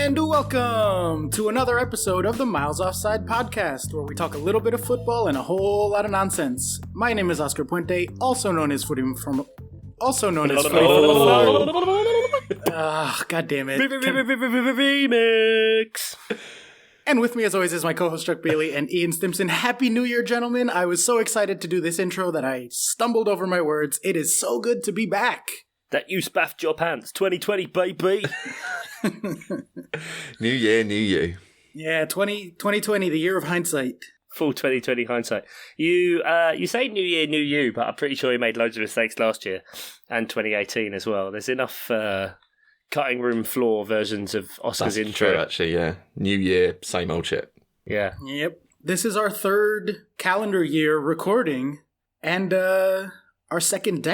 And welcome to another episode of the Miles Offside podcast, where we talk a little bit of football and a whole lot of nonsense. My name is Oscar Puente, also known as Footy from God damn it. Remix. And with me, as always, is my co-host Chuck Bailey and Ian Stimson. Happy New Year, gentlemen. I was so excited to do this intro that I stumbled over my words. It is so good to be back. That you spaffed your pants. 2020, baby. New year, new you. Yeah, 2020, the year of hindsight. Full 2020 hindsight. You say new year, new you, but I'm pretty sure you made loads of mistakes last year and 2018 as well. There's enough cutting room floor versions of Oscar's That's intro. true, actually, yeah. New year, same old shit. Yeah. Yep. This is our third calendar year recording and our second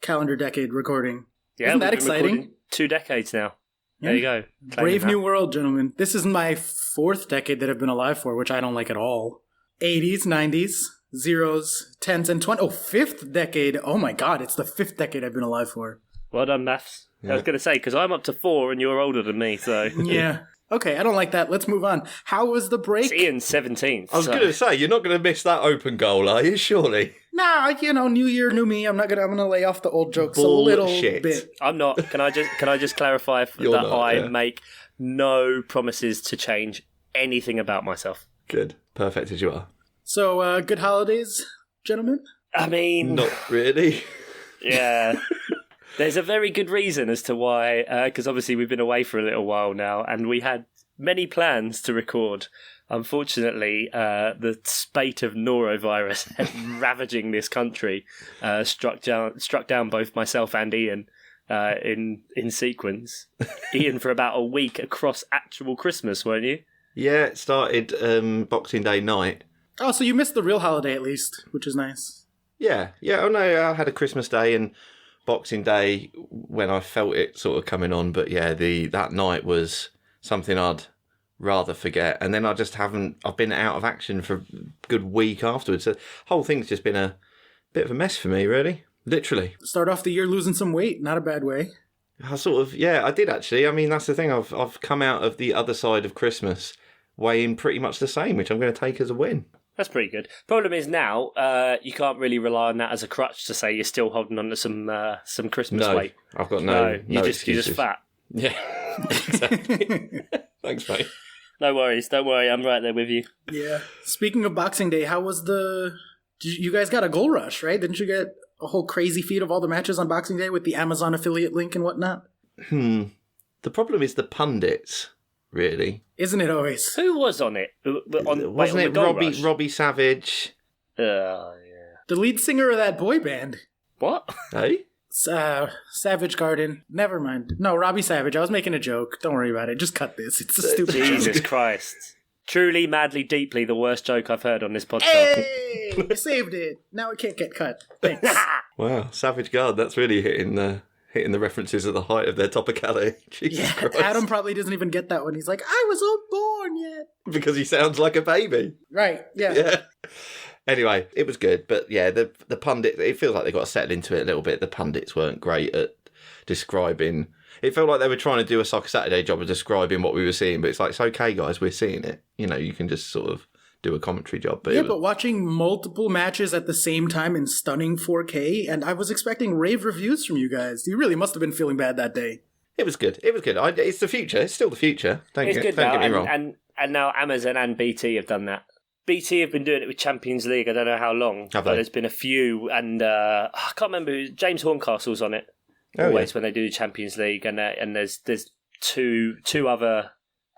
calendar decade recording. Yeah, Isn't that we've been exciting? recording 2 decades now. Yeah. There you go. Brave new world, gentlemen. This is my fourth decade that I've been alive for, which I don't like at all. 80s, 90s, zeros, 10s, and 20s. Oh, fifth decade. Oh my god, it's the fifth decade I've been alive for. Well done, maths. Yeah. I was going to say, because I'm up to 4 and you're older than me, so... Yeah. Okay, I don't like that. Let's move on. How was the break? It's Ian's 17th. I was going to say, you're not going to miss that open goal, are you? Surely. Nah, new year, new me. I'm gonna lay off the old jokes Bullshit. a little bit. I'm not. Can I just clarify You're that not, I yeah. make no promises to change anything about myself. Good. Perfect as you are. So, good holidays, gentlemen? I mean, Not really. yeah. There's a very good reason as to why, because obviously we've been away for a little while now, and we had many plans to record. Unfortunately, the spate of norovirus ravaging this country struck down both myself and Ian in sequence. Ian for about a week across actual Christmas, weren't you? Yeah, it started Boxing Day night. Oh, so you missed the real holiday at least, which is nice. Yeah. Oh no, I had a Christmas Day and Boxing Day when I felt it sort of coming on. But yeah, that night was something I'd rather forget. And then I've been out of action for a good week afterwards. So the whole thing's just been a bit of a mess for me, really. Literally. Start off the year losing some weight, not a bad way. I did actually. I mean, that's the thing. I've come out of the other side of Christmas weighing pretty much the same, which I'm going to take as a win. That's pretty good. Problem is now, you can't really rely on that as a crutch to say you're still holding on to some Christmas weight. I've got no you're excuses. just fat. Yeah, exactly. Thanks, mate. No worries, don't worry, I'm right there with you. Yeah. Speaking of Boxing Day, how was you guys got a goal rush, right? Didn't you get a whole crazy feed of all the matches on Boxing Day with the Amazon affiliate link and whatnot? The problem is the pundits, really. Isn't it always? Who was on it? Wasn't it Robbie Savage? Yeah. The lead singer of that boy band. What? Hey? Savage Garden. Never mind. No, Robbie Savage. I was making a joke. Don't worry about it. Just cut this. It's a stupid Jesus joke. Christ. Truly, madly, deeply, the worst joke I've heard on this podcast. Hey! You saved it. Now it can't get cut. Thanks. Wow, Savage Garden. That's really hitting the references at the height of their topicality. Jesus Christ. Adam probably doesn't even get that one. He's like, I was not born yet. Because he sounds like a baby. Right, yeah. Yeah. Anyway, it was good, but yeah, the pundit, it feels like they got to settle into it a little bit. The pundits weren't great at describing. It felt like they were trying to do a Soccer Saturday job of describing what we were seeing, but it's like, it's okay, guys, we're seeing it. You can just sort of do a commentary job. But but watching multiple matches at the same time in stunning 4K, and I was expecting rave reviews from you guys. You really must have been feeling bad that day. It was good. It's the future. It's still the future. Don't get me wrong. And now Amazon and BT have done that. BT have been doing it with Champions League. I don't know how long. Have but they? There's been a few, and I can't remember who. James Horncastle's on it always when they do the Champions League, and there's two other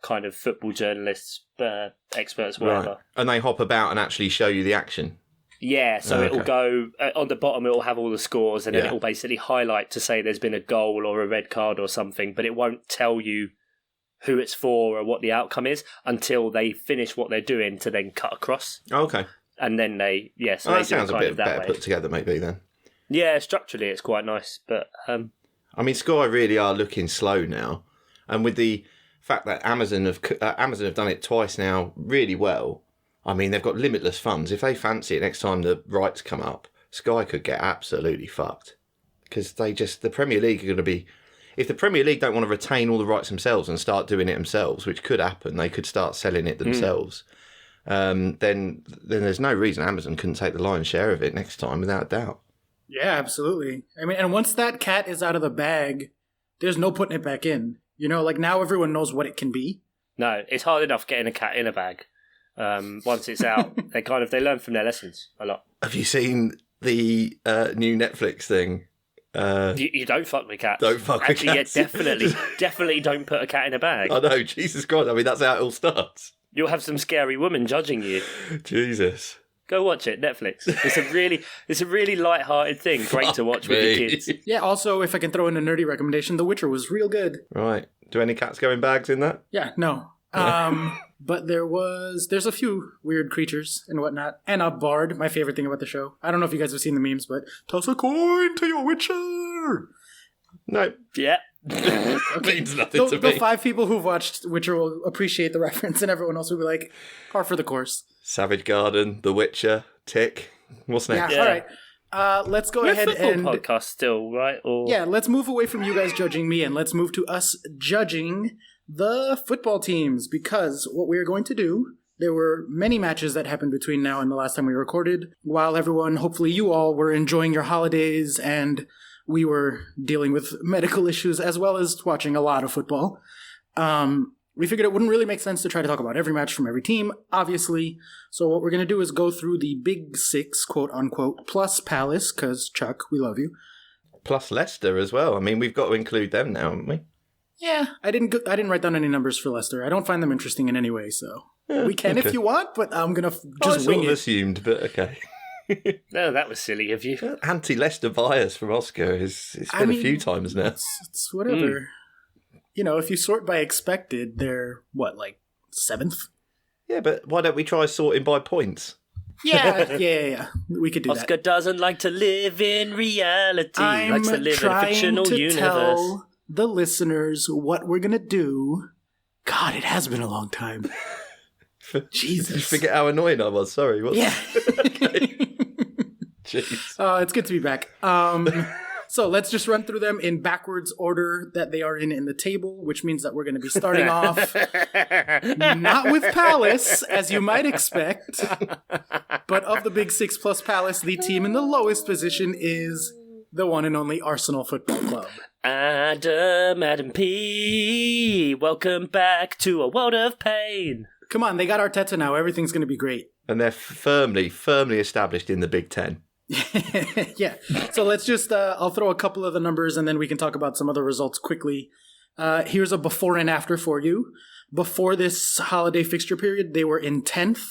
kind of football journalists, experts, whatever. Right. And they hop about and actually show you the action. Yeah, so it'll go on the bottom. It'll have all the scores, and then it'll basically highlight to say there's been a goal or a red card or something, but it won't tell you who it's for or what the outcome is until they finish what they're doing to then cut across. Oh, okay. And then that sounds a bit better put together, maybe then. Yeah, structurally it's quite nice, but I mean, Sky really are looking slow now, and with the fact that Amazon have done it twice now really well. I mean, they've got limitless funds. If they fancy it next time the rights come up, Sky could get absolutely fucked because the Premier League are going to be. if the Premier League don't want to retain all the rights themselves and start doing it themselves, which could happen, they could start selling it themselves. Then there's no reason Amazon couldn't take the lion's share of it next time, without a doubt. Yeah, absolutely. I mean, and once that cat is out of the bag, there's no putting it back in. You know, like now everyone knows what it can be. No, it's hard enough getting a cat in a bag. Once it's out, they learn from their lessons a lot. Have you seen the new Netflix thing? You don't fuck with cats. Don't fuck with cats. Yeah, definitely don't put a cat in a bag. I know, Jesus Christ. I mean, that's how it all starts. You'll have some scary woman judging you. Jesus. Go watch it, Netflix. It's a really light-hearted thing. Great to watch with your kids. Yeah, also, if I can throw in a nerdy recommendation, The Witcher was real good. Right. Do any cats go in bags in that? Yeah, no. But there's a few weird creatures and whatnot. And a bard, my favorite thing about the show. I don't know if you guys have seen the memes, but toss a coin to your Witcher. No. Yeah. Means nothing to me. The 5 people who've watched Witcher will appreciate the reference, and everyone else will be like, par for the course. Savage Garden, The Witcher, tick. What's next? Yeah, all right. Let's go ahead and... podcast still, right? Or... Yeah, let's move away from you guys judging me, and let's move to us judging the football teams, because what we're going to do, there were many matches that happened between now and the last time we recorded, while everyone, hopefully you all, were enjoying your holidays and we were dealing with medical issues as well as watching a lot of football. We figured it wouldn't really make sense to try to talk about every match from every team, obviously. So what we're going to do is go through the big 6, quote unquote, plus Palace, because Chuck, we love you. Plus Leicester as well. I mean, we've got to include them now, haven't we? Yeah, I didn't write down any numbers for Leicester. I don't find them interesting in any way, so we can if you want, but I'm going to just wing it. I assumed, but okay. No, that was silly of you. Anti-Leicester bias from Oscar it's been a few times now. It's whatever. You know, if you sort by expected, they're, what, like 7th? Yeah, but why don't we try sorting by points? Yeah. We could do Oscar that. doesn't like to live in reality. He likes to live in a fictional universe. Tell the listeners what we're going to do. God, it has been a long time. Jesus. Did you forget how annoying I was? Sorry. Yeah. Okay. Jeez. Oh, it's good to be back. So let's just run through them in backwards order that they are in the table, which means that we're going to be starting off not with Palace, as you might expect, but of the big 6 plus Palace, the team in the lowest position is the one and only Arsenal Football Club. Adam P, welcome back to a world of pain. Come on, they got Arteta now. Everything's going to be great. And they're firmly established in the Big Ten. Yeah. So let's just, I'll throw a couple of the numbers and then we can talk about some other results quickly. Here's a before and after for you. Before this holiday fixture period, they were in 10th,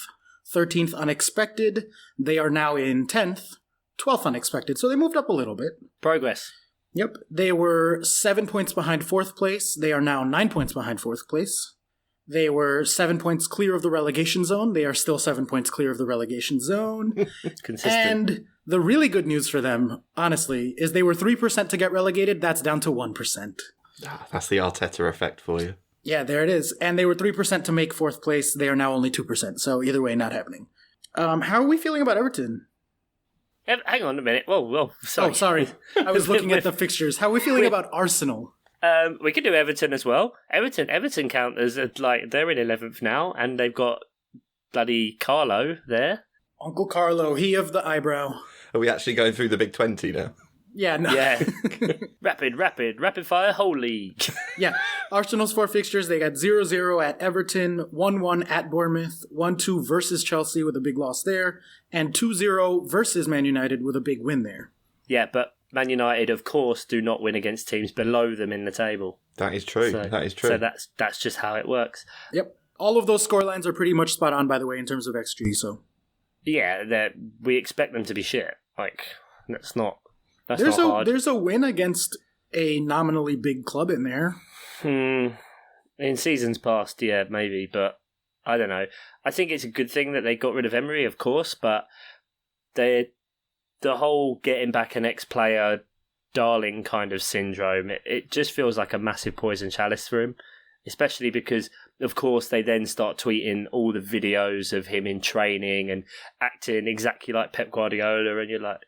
13th unexpected. They are now in 10th, 12th unexpected. So they moved up a little bit. Progress. Yep. They were 7 points behind 4th place. They are now 9 points behind 4th place. They were 7 points clear of the relegation zone. They are still 7 points clear of the relegation zone. Consistent. And the really good news for them, honestly, is they were 3% to get relegated. That's down to 1%. That's the Arteta effect for you. Yeah, there it is. And they were 3% to make 4th place. They are now only 2%. So either way, not happening. How are we feeling about Everton? Hang on a minute. Whoa, sorry. Oh, sorry. I was looking at the fixtures. How are we feeling about Arsenal? We could do Everton as well. Everton count as like they're in 11th now, and they've got bloody Carlo there. Uncle Carlo, he of the eyebrow. Are we actually going through the Big 20 now? Yeah, no. Yeah. rapid fire whole league. Yeah. Arsenal's 4 fixtures, they got 0-0 at Everton, 1-1 at Bournemouth, 1-2 versus Chelsea with a big loss there, and 2-0 versus Man United with a big win there. Yeah, but Man United, of course, do not win against teams below them in the table. That is true. So that's just how it works. Yep. All of those scorelines are pretty much spot on, by the way, in terms of XG, so... Yeah, we expect them to be shit. Like, that's not hard. There's a win against a nominally big club in there. In seasons past, yeah, maybe, but I don't know. I think it's a good thing that they got rid of Emery, of course, but the whole getting back an ex-player darling kind of syndrome, it just feels like a massive poison chalice for him. Especially because, of course, they then start tweeting all the videos of him in training and acting exactly like Pep Guardiola, and you're like,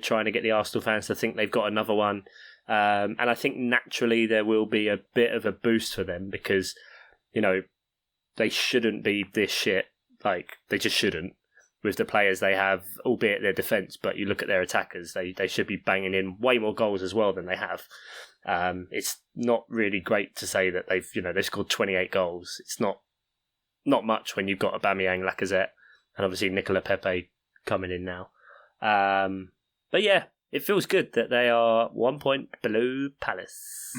trying to get the Arsenal fans to think they've got another one. And I think naturally there will be a bit of a boost for them because, they shouldn't be this shit. Like, they just shouldn't with the players they have, albeit their defence. But you look at their attackers, they should be banging in way more goals as well than they have. It's not really great to say that they've scored 28 goals. It's not much when you've got Aubameyang, Lacazette, and obviously Nicola Pepe coming in now. But yeah, it feels good that they are 1 point below Palace.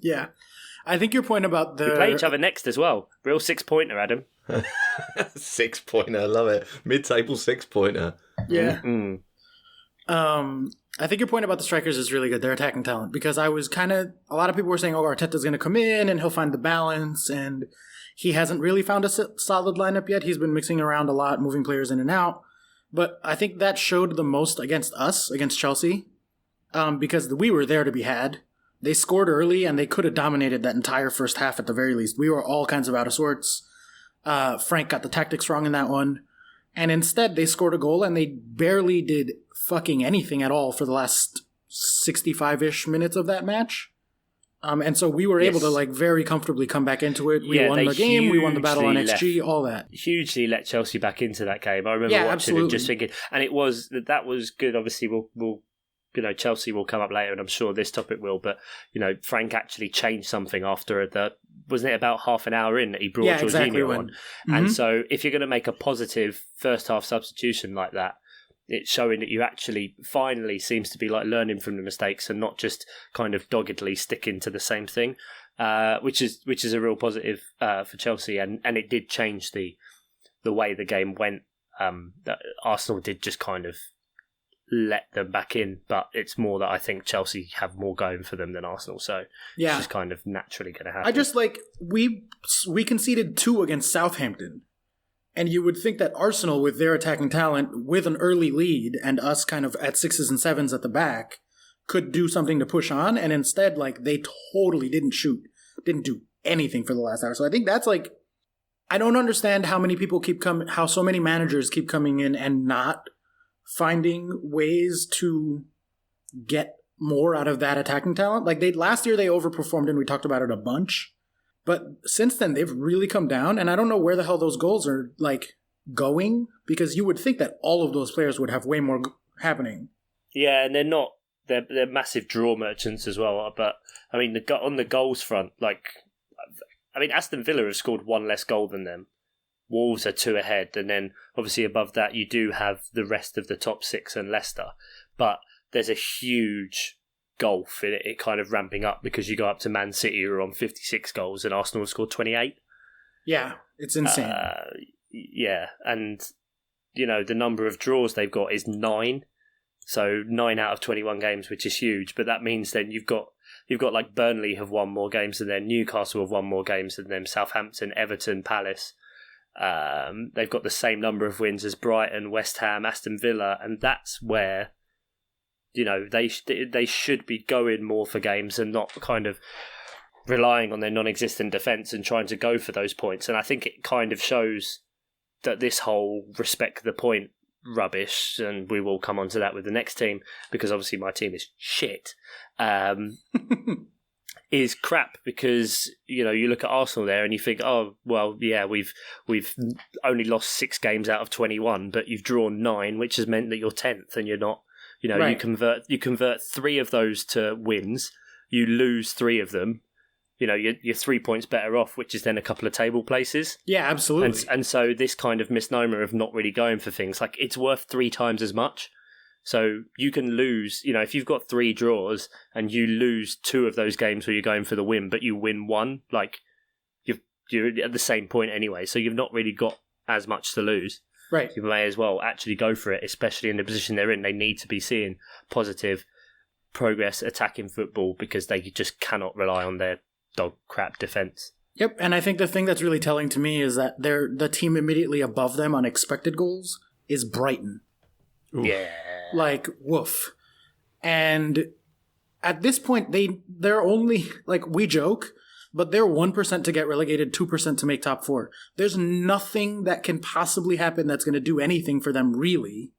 Yeah. I think your point about We play each other next as well. Real 6-pointer, Adam. 6-pointer, love it. Mid-table 6-pointer. Yeah. I think your point about the strikers is really good. Their attacking talent, because I was a lot of people were saying, Arteta's going to come in and he'll find the balance, and he hasn't really found a solid lineup yet. He's been mixing around a lot, moving players in and out. But I think that showed the most against us, against Chelsea, because we were there to be had. They scored early, and they could have dominated that entire first half at the very least. We were all kinds of out of sorts. Frank got the tactics wrong in that one. And instead, they scored a goal, and they barely did fucking anything at all for the last 65-ish minutes of that match. And so we were able to very comfortably come back into it. We won the game. We won the battle on XG, all that. Hugely let Chelsea back into that game. I remember watching it and just thinking, and that was good. Obviously, we'll Chelsea will come up later, and I'm sure this topic will. But Frank actually changed something after wasn't it about half an hour in that he brought Jorginho on? Mm-hmm. And so, if you're going to make a positive first half substitution like that, it's showing that you actually finally seems to be learning from the mistakes and not just kind of doggedly sticking to the same thing, which is a real positive for Chelsea, and it did change the way the game went. That Arsenal did just kind of let them back in, but it's more that I think Chelsea have more going for them than Arsenal, so it's just kind of naturally going to happen. I just we conceded 2 against Southampton, and you would think that Arsenal, with their attacking talent, with an early lead, and us kind of at 6s and 7s at the back, could do something to push on, and instead, they totally didn't didn't do anything for the last hour. So I think that's I don't understand how many people how so many managers keep coming in and not finding ways to get more out of that attacking talent. Last year they overperformed, and we talked about it a bunch. But since then they've really come down, and I don't know where the hell those goals are going, because you would think that all of those players would have way more happening. Yeah, and they're not. They're massive draw merchants as well. But I mean, on the goals front, Aston Villa have scored 1 less goal than them. Wolves are 2 ahead, and then obviously above that you do have the rest of the top 6 and Leicester. But there's a huge gulf in it kind of ramping up, because you go up to Man City, who are on 56 goals, and Arsenal have scored 28. Yeah, it's insane. And the number of draws they've got is 9. So 9 out of 21 games, which is huge. But that means then you've got Burnley have won more games than them, Newcastle have won more games than them, Southampton, Everton, Palace. They've got the same number of wins as Brighton, West Ham, Aston Villa, and that's where they should be going more for games and not kind of relying on their non-existent defence and trying to go for those points. And I think it kind of shows that this whole respect the point rubbish, and we will come on to that with the next team, because obviously my team is shit, is crap, because you look at Arsenal there and you think, oh well, yeah, we've only lost 6 games out of 21, but you've drawn 9, which has meant that you're 10th, and you're not. Right. You convert 3 of those to wins, you lose 3 of them. You're 3 points better off, which is then a couple of table places. Yeah, absolutely. And so this kind of misnomer of not really going for things, it's worth 3 times as much. So you can lose, if you've got 3 draws and you lose 2 of those games where you're going for the win, but you win 1, you're at the same point anyway. So you've not really got as much to lose. Right. You may as well actually go for it, especially in the position they're in. They need to be seeing positive progress attacking football, because they just cannot rely on their dog crap defence. Yep, and I think the thing that's really telling to me is that the team immediately above them on expected goals is Brighton. Oof. Yeah. Woof. And at this point, they're only, we joke, but they're 1% to get relegated, 2% to make top 4. There's nothing that can possibly happen that's going to do anything for them, really,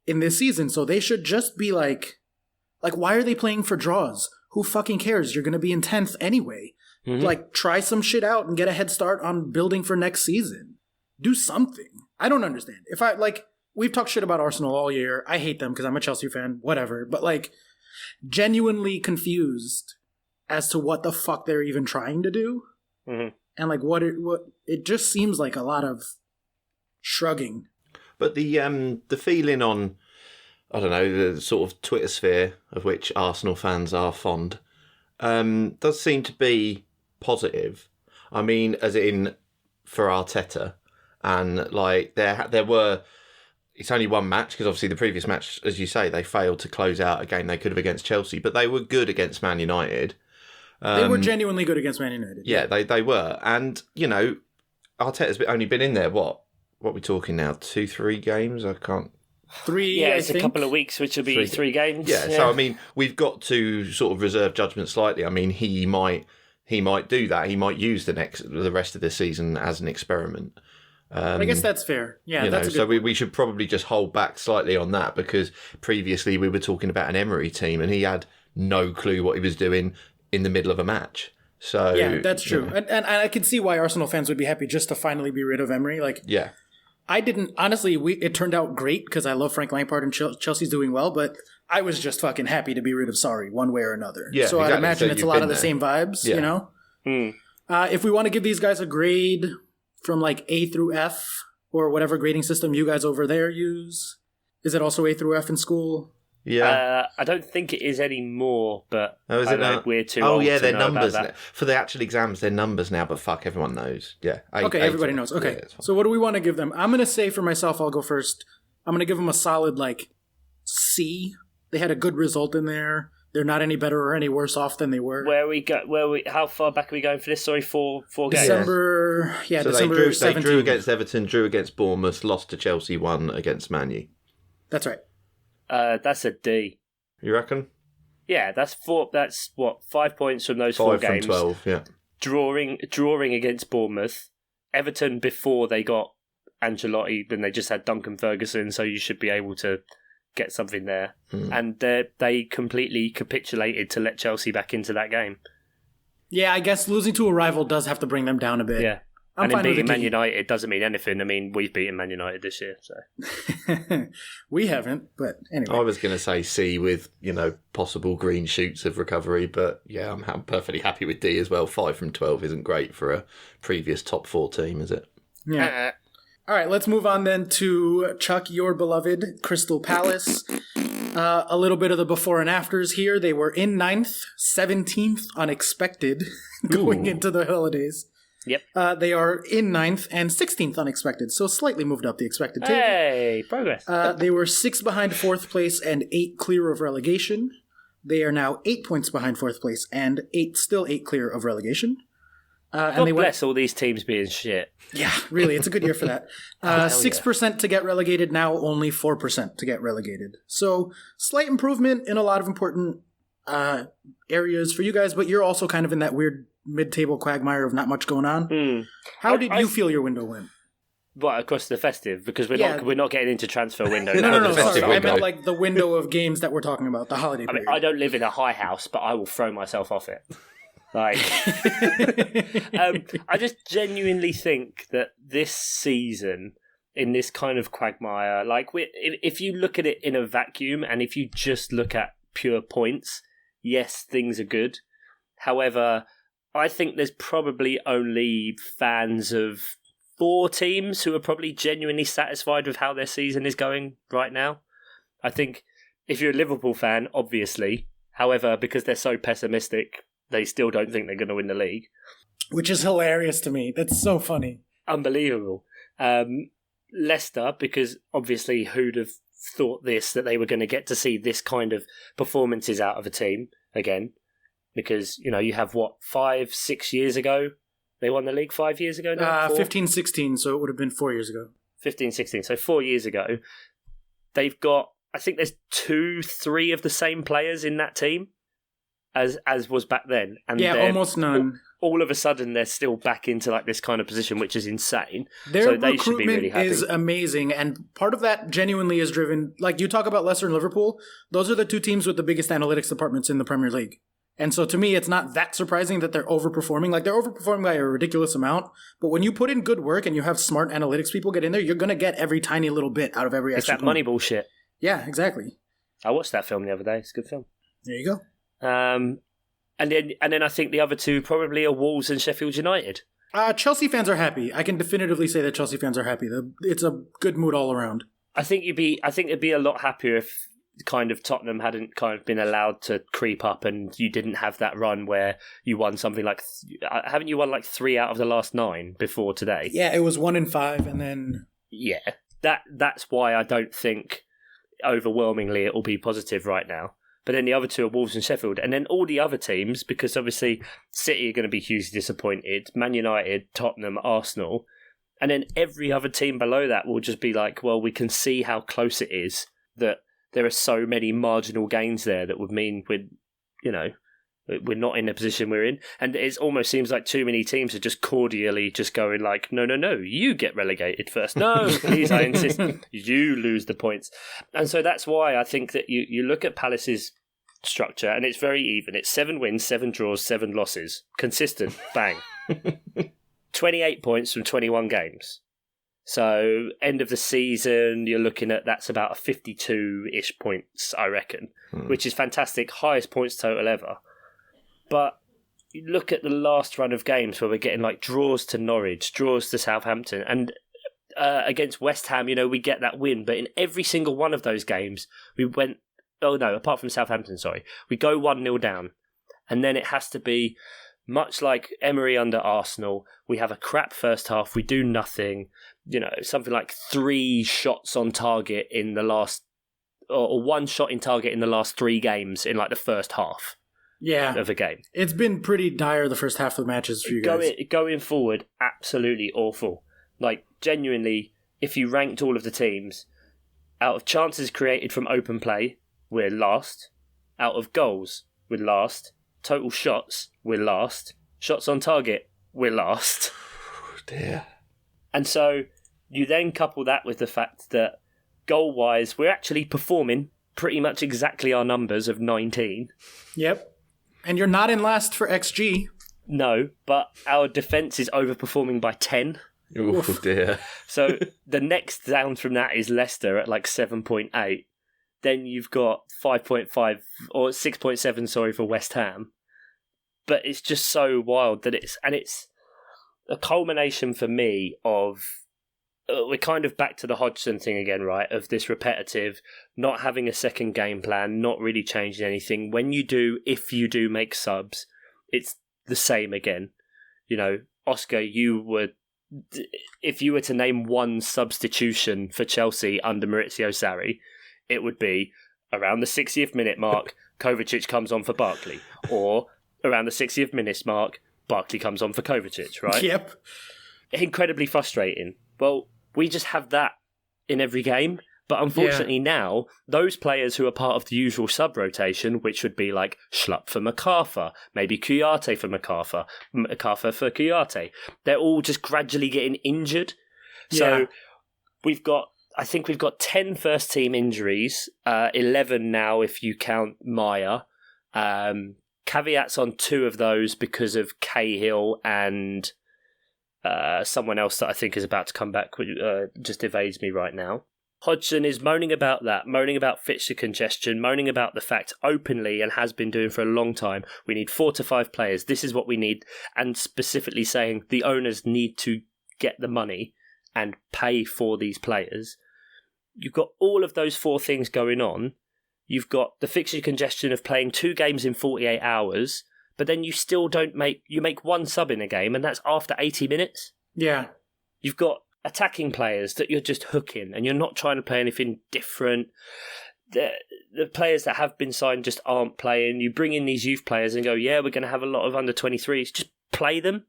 in this season. So they should just be Like, why are they playing for draws? Who fucking cares? You're going to be in 10th anyway. Mm-hmm. Like, try some shit out and get a head start on building for next season. Do something. I don't understand. We've talked shit about Arsenal all year. I hate them because I'm a Chelsea fan, whatever. But, like, genuinely confused as to what the fuck they're even trying to do. Mm-hmm. And, like, what it just seems like a lot of shrugging. But the feeling on, I don't know, the sort of Twitter sphere of which Arsenal fans are fond, does seem to be positive. I mean, as in for Arteta, and like there were. It's only one match because obviously the previous match, as you say, they failed to close out a game they could have against Chelsea, but they were good against Man United. They were genuinely good against Man United. Yeah, they were, and you know, Arteta's only been in there what are we talking now? 2-3 games? I can't. 3. Yeah, I it's think. a couple of weeks, which will be 3 games. Yeah, so I mean, we've got to sort of reserve judgment slightly. I mean, he might do that. He might use the rest of the season as an experiment. I guess that's fair. Yeah, that's a good so we should probably just hold back slightly on that because previously we were talking about an Emery team and he had no clue what he was doing in the middle of a match. So yeah, that's true. You know. And I can see why Arsenal fans would be happy just to finally be rid of Emery. Like, yeah. I didn't, honestly, it turned out great because I love Frank Lampard and Chelsea's doing well, but I was just fucking happy to be rid of Sarri one way or another. Yeah, so exactly. I'd imagine So it's a you've lot been of the there. same vibes, Yeah. you know? If we want to give these guys a grade from like A through F or whatever grading system you guys over there use, is it also A through F in school? Yeah. I don't think it is anymore, but Is I it know not? we're too Oh old yeah, to they're know numbers about that. for the actual exams. They're numbers now, but fuck, everyone knows. Yeah. Okay, everybody knows. Okay, so what do we want to give them? I'm going to say for myself, I'll go first. I'm going to give them a solid, like, C. They had a good result in there. They're not any better or any worse off than they were. How far back are we going for this? Sorry, four games. December, So December they 17th. drew against Everton, drew against Bournemouth, lost to Chelsea, won against Man U. That's right. That's a D. You reckon? Yeah, that's 4. That's what 5 points from those 4 5 from games. 12. Yeah. Drawing against Bournemouth, Everton before they got Ancelotti, then they just had Duncan Ferguson, so you should be able to get something there. And they completely capitulated to let Chelsea back into that game. Yeah, I guess losing to a rival does have to bring them down a bit. Yeah. I'm and fine in with beating a Man D. United doesn't mean anything. I mean, we've beaten Man United this year, so We haven't, but anyway. I was going to say C with, possible green shoots of recovery, but yeah, I'm perfectly happy with D as well. 5 from 12 isn't great for a previous top 4 team, is it? Yeah. All right, let's move on then to Chuck, your beloved Crystal Palace. A little bit of the before and afters here. They were in 9th, 17th unexpected going into the holidays. Yep. They are in 9th and 16th unexpected, so slightly moved up the expected table. Hey, progress. They were 6 behind 4th place and 8 clear of relegation. They are now 8 points behind 4th place and 8 clear of relegation. God and they bless all these teams being shit. Yeah, really, it's a good year for that. 6% to get relegated, now only 4% to get relegated. So slight improvement in a lot of important areas for you guys, but you're also kind of in that weird mid-table quagmire of not much going on. How did you feel your window went? What, across the festive? Because we're not getting into transfer window. No, the festive sorry. I window. meant like the window of games that we're talking about, the holiday I mean, period. I don't live in a high house, but I will throw myself off it. Like, I just genuinely think that this season, in this kind of quagmire, like if you look at it in a vacuum and if you just look at pure points, yes, things are good. However, I think there's probably only fans of 4 teams who are probably genuinely satisfied with how their season is going right now. I think if you're a Liverpool fan, obviously, however, because they're so pessimistic, they still don't think they're going to win the league. Which is hilarious to me. That's so funny. Unbelievable. Leicester, because obviously who'd have thought that they were going to get to see this kind of performances out of a team again. Because, you have 5-6 years ago? They won the league 5 years ago now? 15-16, so it would have been 4 years ago. 15-16, so 4 years ago. They've got, I think there's 2-3 of the same players in that team. as was back then. And Yeah, they're- almost none. All of a sudden, they're still back into like this kind of position, which is insane. Their so they should be recruitment really happy. is amazing, and part of that genuinely is driven. Like you talk about Leicester and Liverpool, those are the two teams with the biggest analytics departments in the Premier League. And so to me, it's not that surprising that they're overperforming. Like they're overperforming by a ridiculous amount. But when you put in good work and you have smart analytics people get in there, you're going to get every tiny little bit out of every It's extra that point. Moneyball shit. Yeah, exactly. I watched that film the other day. It's a good film. There you go. And then I think the other two probably are Wolves and Sheffield United. Chelsea fans are happy. I can definitively say that Chelsea fans are happy. It's a good mood all around. I think they'd be a lot happier if kind of Tottenham hadn't kind of been allowed to creep up and you didn't have that run where you won something like haven't you won like 3 out of the last 9 before today? Yeah, it was 1 in 5, and then that's why I don't think overwhelmingly it will be positive right now. But then the other two are Wolves and Sheffield. And then all the other teams, because obviously City are going to be hugely disappointed, Man United, Tottenham, Arsenal. And then every other team below that will just be like, well, we can see how close it is, that there are so many marginal gains there that would mean we're not in the position we're in. And it almost seems like too many teams are just cordially just going like, no, you get relegated first. No, please, I insist, you lose the points. And so that's why I think that you look at Palace's structure and it's very even. It's 7 wins, 7 draws, 7 losses. Consistent, bang. 28 points from 21 games. So end of the season, you're looking at that's about a 52-ish points, I reckon, which is fantastic. Highest points total ever. But you look at the last run of games where we're getting like draws to Norwich, draws to Southampton, and against West Ham, we get that win. But in every single one of those games, we went, apart from Southampton, we go 1-0 down. And then it has to be much like Emery under Arsenal. We have a crap first half, we do nothing, something like 3 shots on target in the last, or 1 shot in target in the last 3 games in like the first half. Yeah, of a game. It's been pretty dire the first half of the matches for you guys. Going forward, absolutely awful. Like, genuinely, if you ranked all of the teams, out of chances created from open play, we're last. Out of goals, we're last. Total shots, we're last. Shots on target, we're last. Oh, dear. And so, you then couple that with the fact that, goal-wise, we're actually performing pretty much exactly our numbers of 19. Yep. And you're not in last for XG. No, but our defence is overperforming by 10. Oh, dear. So the next down from that is Leicester at like 7.8. Then you've got 5.5 or 6.7, for West Ham. But it's just so wild that it's a culmination for me of we're kind of back to the Hodgson thing again, right? Of this repetitive, not having a second game plan, not really changing anything. If you do make subs, it's the same again. Oscar, if you were to name one substitution for Chelsea under Maurizio Sarri, it would be around the 60th minute mark, Kovacic comes on for Barkley. Or around the 60th minute mark, Barkley comes on for Kovacic, right? Yep. Incredibly frustrating. Well, we just have that in every game. But unfortunately now, those players who are part of the usual sub-rotation, which would be like Schlupp for MacArthur, maybe Kouyaté for MacArthur, MacArthur for Kouyaté, they're all just gradually getting injured. So I think we've got 10 first-team injuries, 11 now if you count Maya. Caveats on 2 of those because of Cahill and someone else that I think is about to come back, just evades me right now. Hodgson is moaning about that, moaning about fixture congestion, moaning about the fact openly, and has been doing for a long time, we need 4 to 5 players, this is what we need, and specifically saying the owners need to get the money and pay for these players. You've got all of those 4 things going on. You've got the fixture congestion of playing 2 games in 48 hours, but then you still you make 1 sub in a game, and that's after 80 minutes. Yeah. You've got attacking players that you're just hooking, and you're not trying to play anything different. The players that have been signed just aren't playing. You bring in these youth players and go, we're going to have a lot of under-23s. Just play them.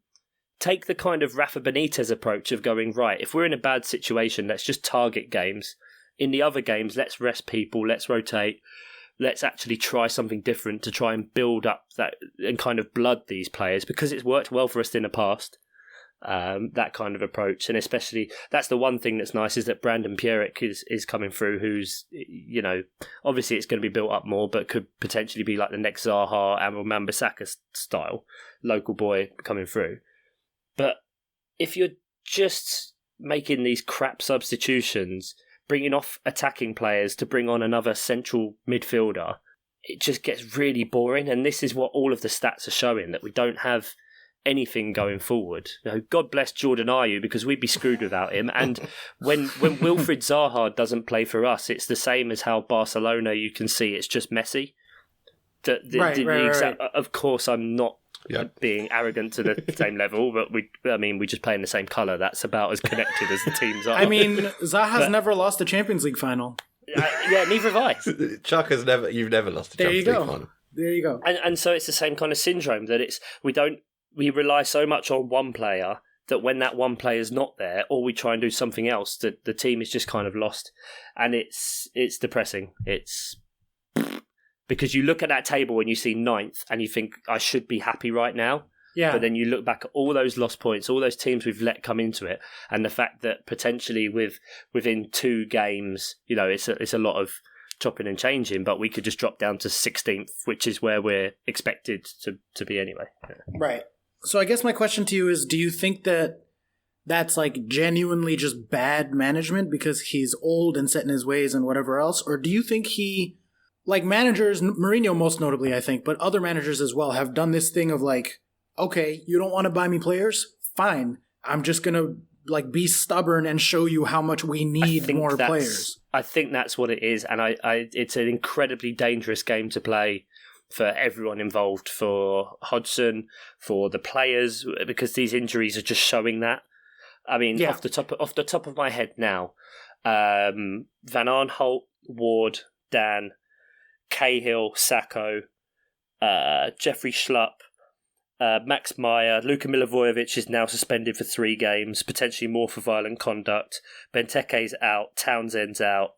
Take the kind of Rafa Benitez approach of going, right, if we're in a bad situation, let's just target games. In the other games, let's rest people, let's rotate. let's actually try something different to try and build up that and kind of blood these players, because it's worked well for us in the past. That kind of approach, and especially that's the one thing that's nice, is that Brandon Pierrick is coming through, who's, you know, obviously it's going to be built up more, but could potentially be like the next Zaha and Wan-Bissaka style local boy coming through. But if you're just making these crap substitutions, bringing off attacking players to bring on another central midfielder, it just gets really boring. And this is what all of the stats are showing, that we don't have anything going forward. You know, God bless Jordan Ayew, because we'd be screwed without him. And when Wilfried Zaha doesn't play for us, it's the same as how Barcelona, you can see it's just messy. Right. Of course, I'm not being arrogant to the same level, but we just play in the same colour. That's about as connected as the teams are. I mean, Zaha's never lost a Champions League final. Yeah, neither have I. Chuck you've never lost a Champions League final. There you go. And so it's the same kind of syndrome, that we rely so much on one player that when that one player is not there, or we try and do something else, that the team is just kind of lost. And it's depressing. It's because you look at that table and you see 9th and you think, I should be happy right now. Yeah. But then you look back at all those lost points, all those teams we've let come into it, and the fact that potentially within 2 games, you know, it's a lot of chopping and changing, but we could just drop down to 16th, which is where we're expected to be anyway. Yeah. Right. So I guess my question to you is, do you think that that's like genuinely just bad management because he's old and set in his ways and whatever else? Or do you think he, like managers, Mourinho most notably, I think, but other managers as well, have done this thing of like, okay, you don't want to buy me players? Fine. I'm just going to like be stubborn and show you how much we need more players. I think that's what it is. And it's an incredibly dangerous game to play for everyone involved, for Hodgson, for the players, because these injuries are just showing that. I mean, off the top of my head now, Van Aanholt, Ward, Dan, Cahill, Sacco, Jeffrey Schlupp, Max Meyer, Luka Milivojevic is now suspended for 3 games, potentially more for violent conduct. Benteke's out, Townsend's out.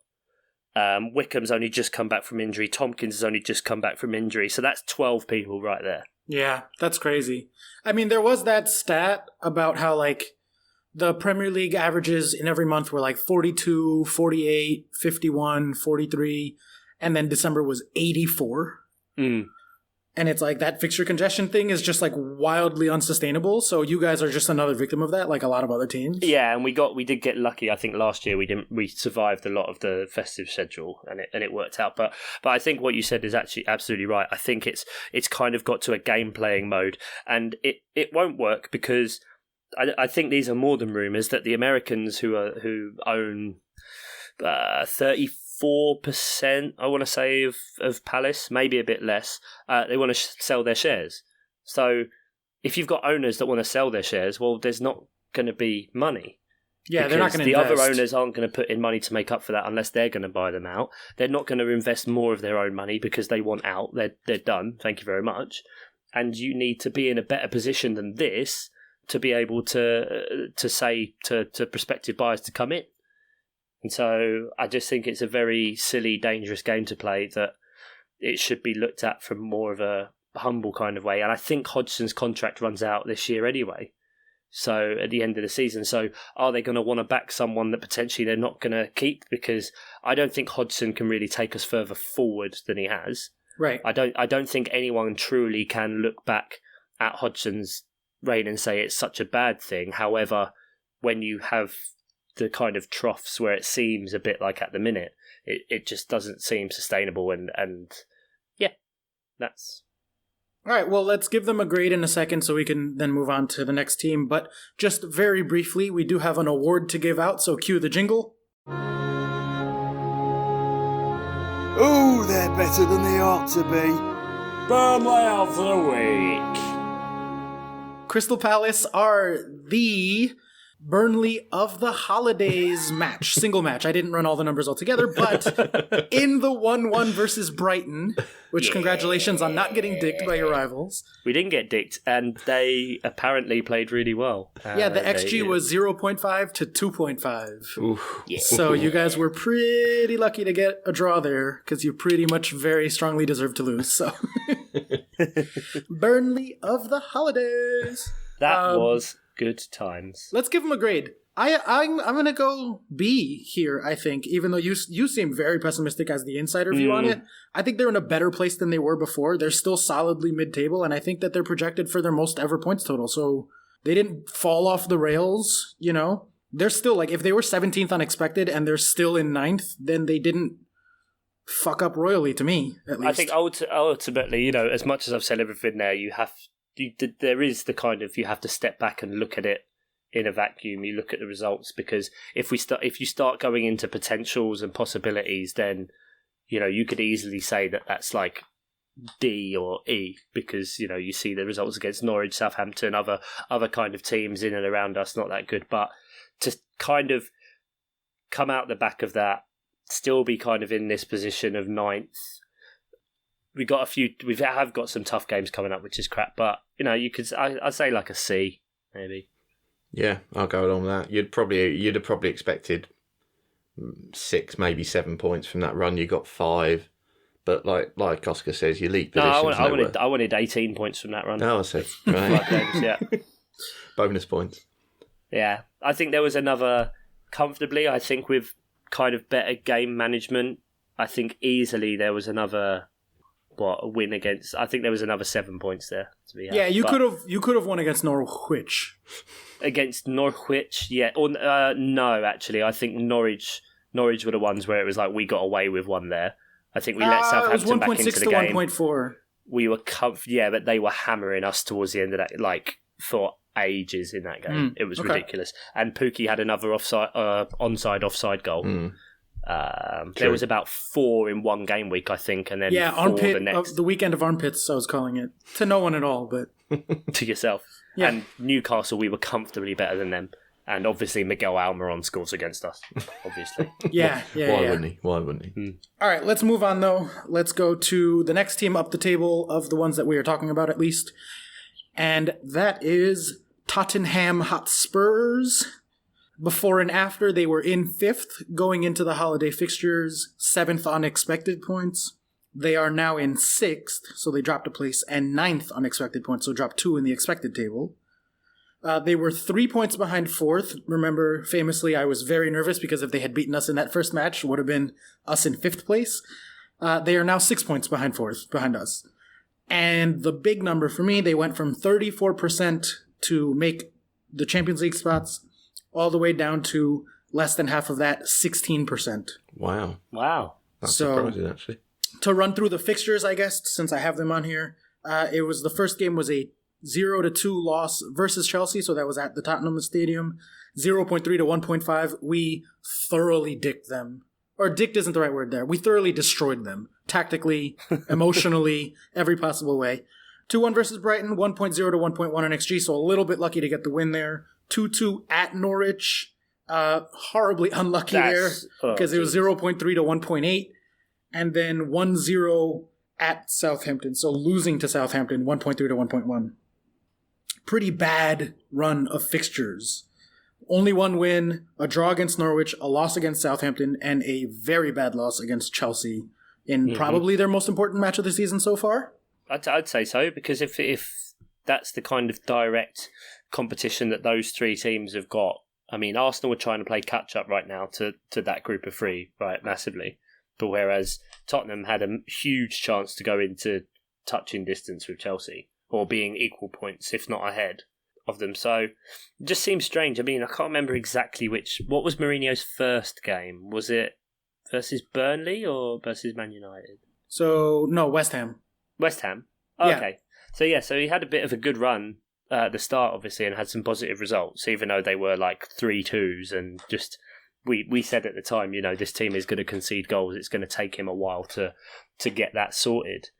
Wickham's only just come back from injury. Tompkins has only just come back from injury. So that's 12 people right there. Yeah, that's crazy. I mean, there was that stat about how like the Premier League averages in every month were like 42, 48, 51, 43, and then December was 84. And it's like that fixture congestion thing is just like wildly unsustainable. So you guys are just another victim of that, like a lot of other teams. Yeah, and we did get lucky. I think last year we survived a lot of the festive schedule, and it worked out. But I think what you said is actually absolutely right. I think it's kind of got to a game playing mode, and it won't work because I think these are more than rumours that the Americans who own 34%, I want to say, of Palace, maybe a bit less, they want to sell their shares. So if you've got owners that want to sell their shares, well, there's not going to be money. Yeah, they're not going to invest. invest. The other owners aren't going to put in money to make up for that unless they're going to buy them out. They're not going to invest more of their own money because they want out. They're done. Thank you very much. And you need to be in a better position than this to be able to say to prospective buyers to come in. And so I just think it's a very silly, dangerous game to play, that it should be looked at from more of a humble kind of way. And I think Hodgson's contract runs out this year anyway, so at the end of the season. So are they going to want to back someone that potentially they're not going to keep? Because I don't think Hodgson can really take us further forward than he has. Right. I don't think anyone truly can look back at Hodgson's reign and say it's such a bad thing. However, when you have the kind of troughs where it seems a bit like at the minute, it just doesn't seem sustainable, and yeah, that's... All right, well, let's give them a grade in a second so we can then move on to the next team. But just very briefly, we do have an award to give out, so cue the jingle. Oh, they're better than they ought to be. Burnley of the Week. Crystal Palace are the Burnley of the Holidays match, single match. I didn't run all the numbers all together, but in the 1-1 versus Brighton, which congratulations on not getting dicked by your rivals. We didn't get dicked, and they apparently played really well. Yeah, the XG was 0.5 to 2.5. Oof. Yeah. So you guys were pretty lucky to get a draw there, because you pretty much very strongly deserve to lose. So Burnley of the Holidays. That was good times. Let's give them a grade. I'm gonna go B here. I think, even though you seem very pessimistic as the insider view on it, I think they're in a better place than they were before. They're still solidly mid-table, and I think that they're projected for their most ever points total. So they didn't fall off the rails. You know, they're still like, if they were 17th unexpected and they're still in 9th, then they didn't fuck up royally, to me at least. I think ultimately, you know, as much as I've said everything there, there is the kind of, you have to step back and look at it in a vacuum. You look at the results, because if you start going into potentials and possibilities, then, you know, you could easily say that that's like D or E, because, you know, you see the results against Norwich, Southampton, other kind of teams in and around us, not that good. But to kind of come out the back of that, still be kind of in this position of 9th. We have got some tough games coming up, which is crap. But, you know, I'd say like a C, maybe. Yeah, I'll go along with that. You'd have probably expected 6, maybe 7 points from that run. You got 5, but like Oscar says, your league positions. I wanted 18 points from that run. Oh, I see. Right. 5 games, yeah. Bonus points. Yeah, I think there was another comfortably. I think with kind of better game management, I think easily there was another. A win against? I think there was another 7 points there to be had. Yeah, you could have won against Norwich. Against Norwich, yeah. Or no, actually, I think Norwich were the ones where it was like we got away with one there. I think we let Southampton back into the game. 1.4. We were yeah, but they were hammering us towards the end of that, like for ages in that game. It was ridiculous. And Pookie had another onside offside goal. There was about 4 in one game week, I think, and then 4 armpit the next. The weekend of armpits, I was calling it. To no one at all, but to yourself. Yeah. And Newcastle, we were comfortably better than them. And obviously Miguel Almiron scores against us, obviously. Why wouldn't he? All right, let's move on, though. Let's go to the next team up the table of the ones that we are talking about, at least. And that is Tottenham Hotspurs. Before and after, they were in 5th going into the holiday fixtures, 7th on expected points. They are now in 6th, so they dropped a place, and 9th on expected points, so dropped 2 in the expected table. They were 3 points behind 4th. Remember, famously, I was very nervous because if they had beaten us in that first match, it would have been us in 5th place. They are now 6 points behind 4th, behind us. And the big number for me, they went from 34% to make the Champions League spots, all the way down to less than half of that, 16%. Wow. That's surprising, actually. To run through the fixtures, I guess, since I have them on here, the first game was a 0-2 loss versus Chelsea, so that was at the Tottenham Stadium. 0.3 to 1.5. We thoroughly dicked them. Or dicked isn't the right word there. We thoroughly destroyed them. Tactically, emotionally, every possible way. 2-1 versus Brighton, 1.0 to 1.1 on XG, so a little bit lucky to get the win there. 2-2 at Norwich. Horribly unlucky there because it was 0.3 to 1.8. And then 1-0 at Southampton. So losing to Southampton, 1.3 to 1.1. Pretty bad run of fixtures. Only one win, a draw against Norwich, a loss against Southampton, and a very bad loss against Chelsea in probably their most important match of the season so far. I'd say so, because if that's the kind of direct competition that those 3 teams have got. I mean, Arsenal are trying to play catch-up right now to that group of 3, right, massively. But whereas Tottenham had a huge chance to go into touching distance with Chelsea, or being equal points, if not ahead of them. So it just seems strange. I mean, I can't remember exactly what was Mourinho's first game? Was it versus Burnley or versus Man United? So, no, West Ham. West Ham? Oh, yeah. Okay. So he had a bit of a good run at the start, obviously, and had some positive results, even though they were like 3-2s and just... We said at the time, you know, this team is going to concede goals. It's going to take him a while to get that sorted.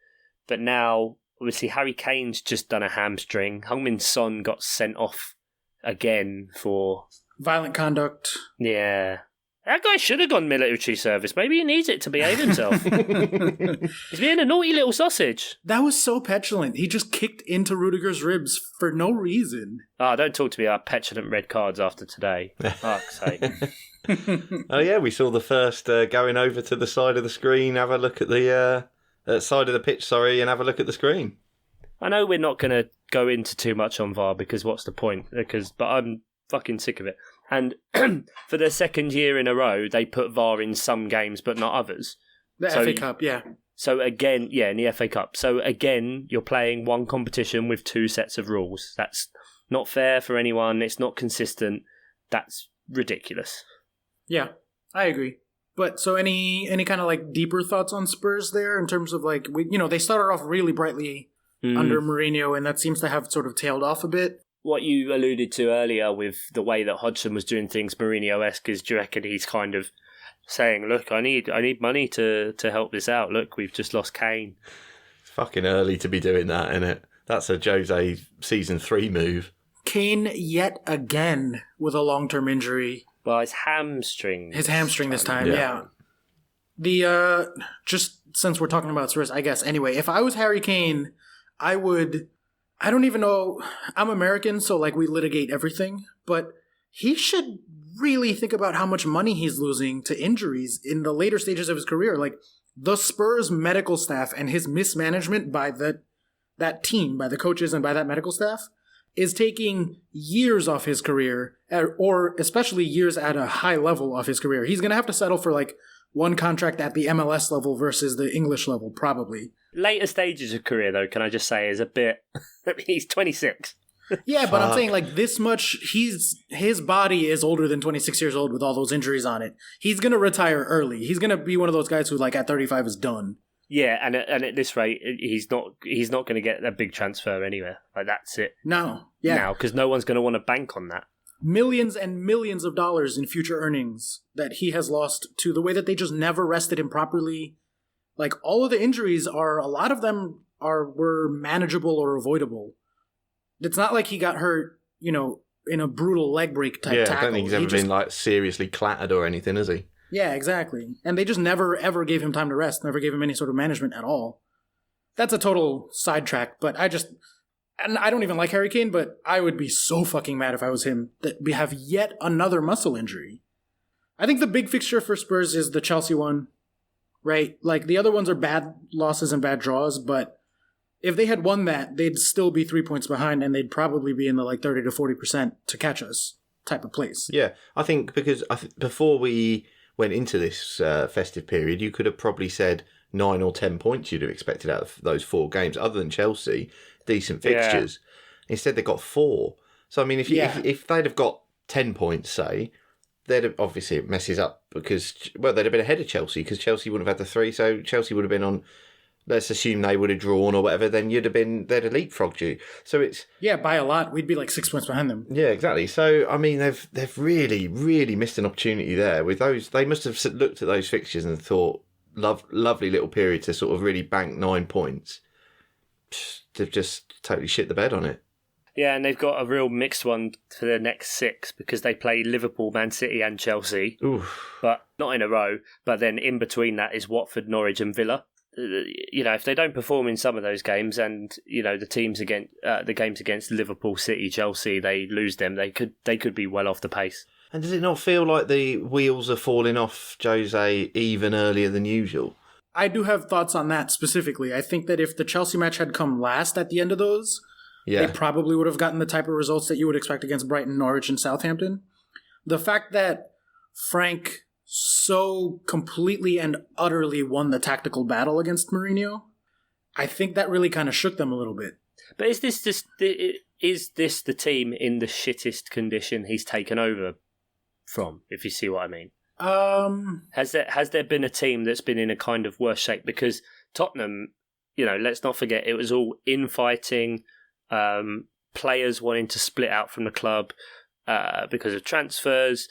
But now, obviously, Harry Kane's just done a hamstring. Heung-min Son got sent off again for Violent conduct. Yeah. That guy should have gone military service. Maybe he needs it to behave himself. He's being a naughty little sausage. That was so petulant. He just kicked into Rudiger's ribs for no reason. Oh, don't talk to me about petulant red cards after today. Fuck's sake. Oh yeah, we saw the first going over to the side of the screen, have a look at the side of the pitch, and have a look at the screen. I know we're not going to go into too much on VAR because what's the point? But I'm fucking sick of it. And for the second year in a row, they put VAR in some games but not others. The FA Cup, yeah. So again, in the FA Cup. So again, you're playing one competition with two sets of rules. That's not fair for anyone. It's not consistent. That's ridiculous. Yeah, I agree. But so any kind of like deeper thoughts on Spurs there in terms of like, they started off really brightly under Mourinho, and that seems to have sort of tailed off a bit. What you alluded to earlier with the way that Hodgson was doing things Mourinho-esque is, do you reckon he's kind of saying, look, I need money to help this out. Look, we've just lost Kane. It's fucking early to be doing that, isn't it? That's a Jose season 3 move. Kane yet again with a long-term injury. Well, his hamstring. His hamstring this time, yeah. The just since we're talking about Spurs, I guess, anyway, if I was Harry Kane, I don't even know, I'm American, so like we litigate everything, but he should really think about how much money he's losing to injuries in the later stages of his career. Like the Spurs medical staff and his mismanagement by that team, by the coaches and by that medical staff, is taking years off his career, or especially years at a high level of his career. He's going to have to settle for like one contract at the MLS level versus the English level, probably. Later stages of career, though, can I just say, is a bit... He's 26. Yeah, but I'm saying like this much, his body is older than 26 years old with all those injuries on it. He's going to retire early. He's going to be one of those guys who like at 35 is done. Yeah, and at this rate, he's not going to get a big transfer anywhere. Like, that's it. No, yeah. Now, because no one's going to want to bank on that. Millions and millions of dollars in future earnings that he has lost to the way that they just never rested him properly. Like, all of the injuries a lot of them were manageable or avoidable. It's not like he got hurt, in a brutal leg break type tackle. Yeah, I don't think he's ever been, like, seriously clattered or anything, has he? Yeah, exactly. And they just never, ever gave him time to rest, never gave him any sort of management at all. That's a total sidetrack, but and I don't even like Harry Kane, but I would be so fucking mad if I was him that we have yet another muscle injury. I think the big fixture for Spurs is the Chelsea one, right? Like, the other ones are bad losses and bad draws, but if they had won that, they'd still be 3 points behind, and they'd probably be in the, 30 to 40% to catch us type of place. Yeah, I think because before we went into this festive period, you could have probably said 9 or 10 points you'd have expected out of those 4 games, other than Chelsea, decent fixtures. Yeah. Instead, they got 4. So, I mean, if they'd have got 10 points, say, obviously it messes up because, they'd have been ahead of Chelsea because Chelsea wouldn't have had the 3, so Chelsea would have been on, let's assume they would have drawn or whatever, then they'd have leapfrogged you. So it's... Yeah, by a lot. We'd be 6 points behind them. Yeah, exactly. So, I mean, they've really, really missed an opportunity there. With those, they must have looked at those fixtures and thought, lovely little period to sort of really bank 9 points. They've just totally shit the bed on it. Yeah, and they've got a real mixed one for their next 6 because they play Liverpool, Man City and Chelsea. Oof. But not in a row. But then in between that is Watford, Norwich and Villa. If they don't perform in some of those games and, the games against Liverpool, City, Chelsea, they lose them, they could be well off the pace. And does it not feel like the wheels are falling off Jose even earlier than usual? I do have thoughts on that specifically. I think that if the Chelsea match had come last at the end of those, they probably would have gotten the type of results that you would expect against Brighton, Norwich, and Southampton. The fact that Frank so completely and utterly won the tactical battle against Mourinho, I think that really kind of shook them a little bit. But is this the team in the shittest condition he's taken over from, if you see what I mean? Has there been a team that's been in a kind of worse shape? Because Tottenham, let's not forget, it was all infighting, players wanting to split out from the club because of transfers,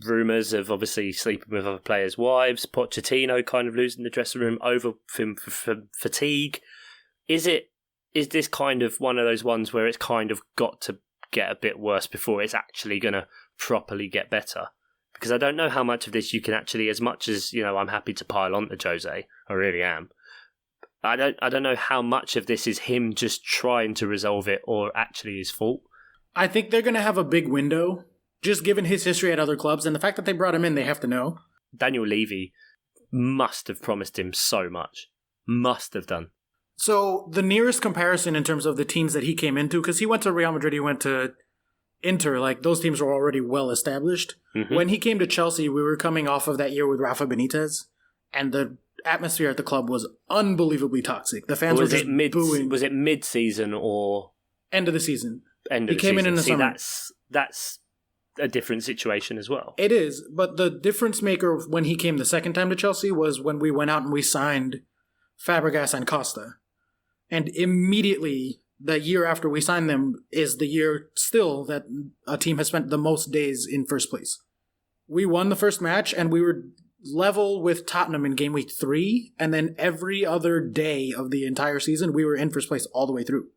rumours of obviously sleeping with other players' wives, Pochettino kind of losing the dressing room over fatigue. Is this kind of one of those ones where it's kind of got to get a bit worse before it's actually going to properly get better. Because I don't know how much of this you can actually, as much as, I'm happy to pile on to Jose, I really am. I don't know how much of this is him just trying to resolve it or actually his fault. I think they're going to have a big window, just given his history at other clubs, and the fact that they brought him in, they have to know. Daniel Levy must have promised him so much. Must have done. So the nearest comparison in terms of the teams that he came into, because he went to Real Madrid, he went to Inter, like those teams were already well established. Mm-hmm. When he came to Chelsea, we were coming off of that year with Rafa Benitez, and the atmosphere at the club was unbelievably toxic. The fans were just booing. Was it mid-season or end of the season? He came in the summer. That's a different situation as well. It is, but the difference maker when he came the second time to Chelsea was when we went out and we signed Fabregas and Costa. And immediately, the year after we signed them is the year still that a team has spent the most days in first place. We won the first match, and we were level with Tottenham in game week 3, and then every other day of the entire season, we were in first place all the way through.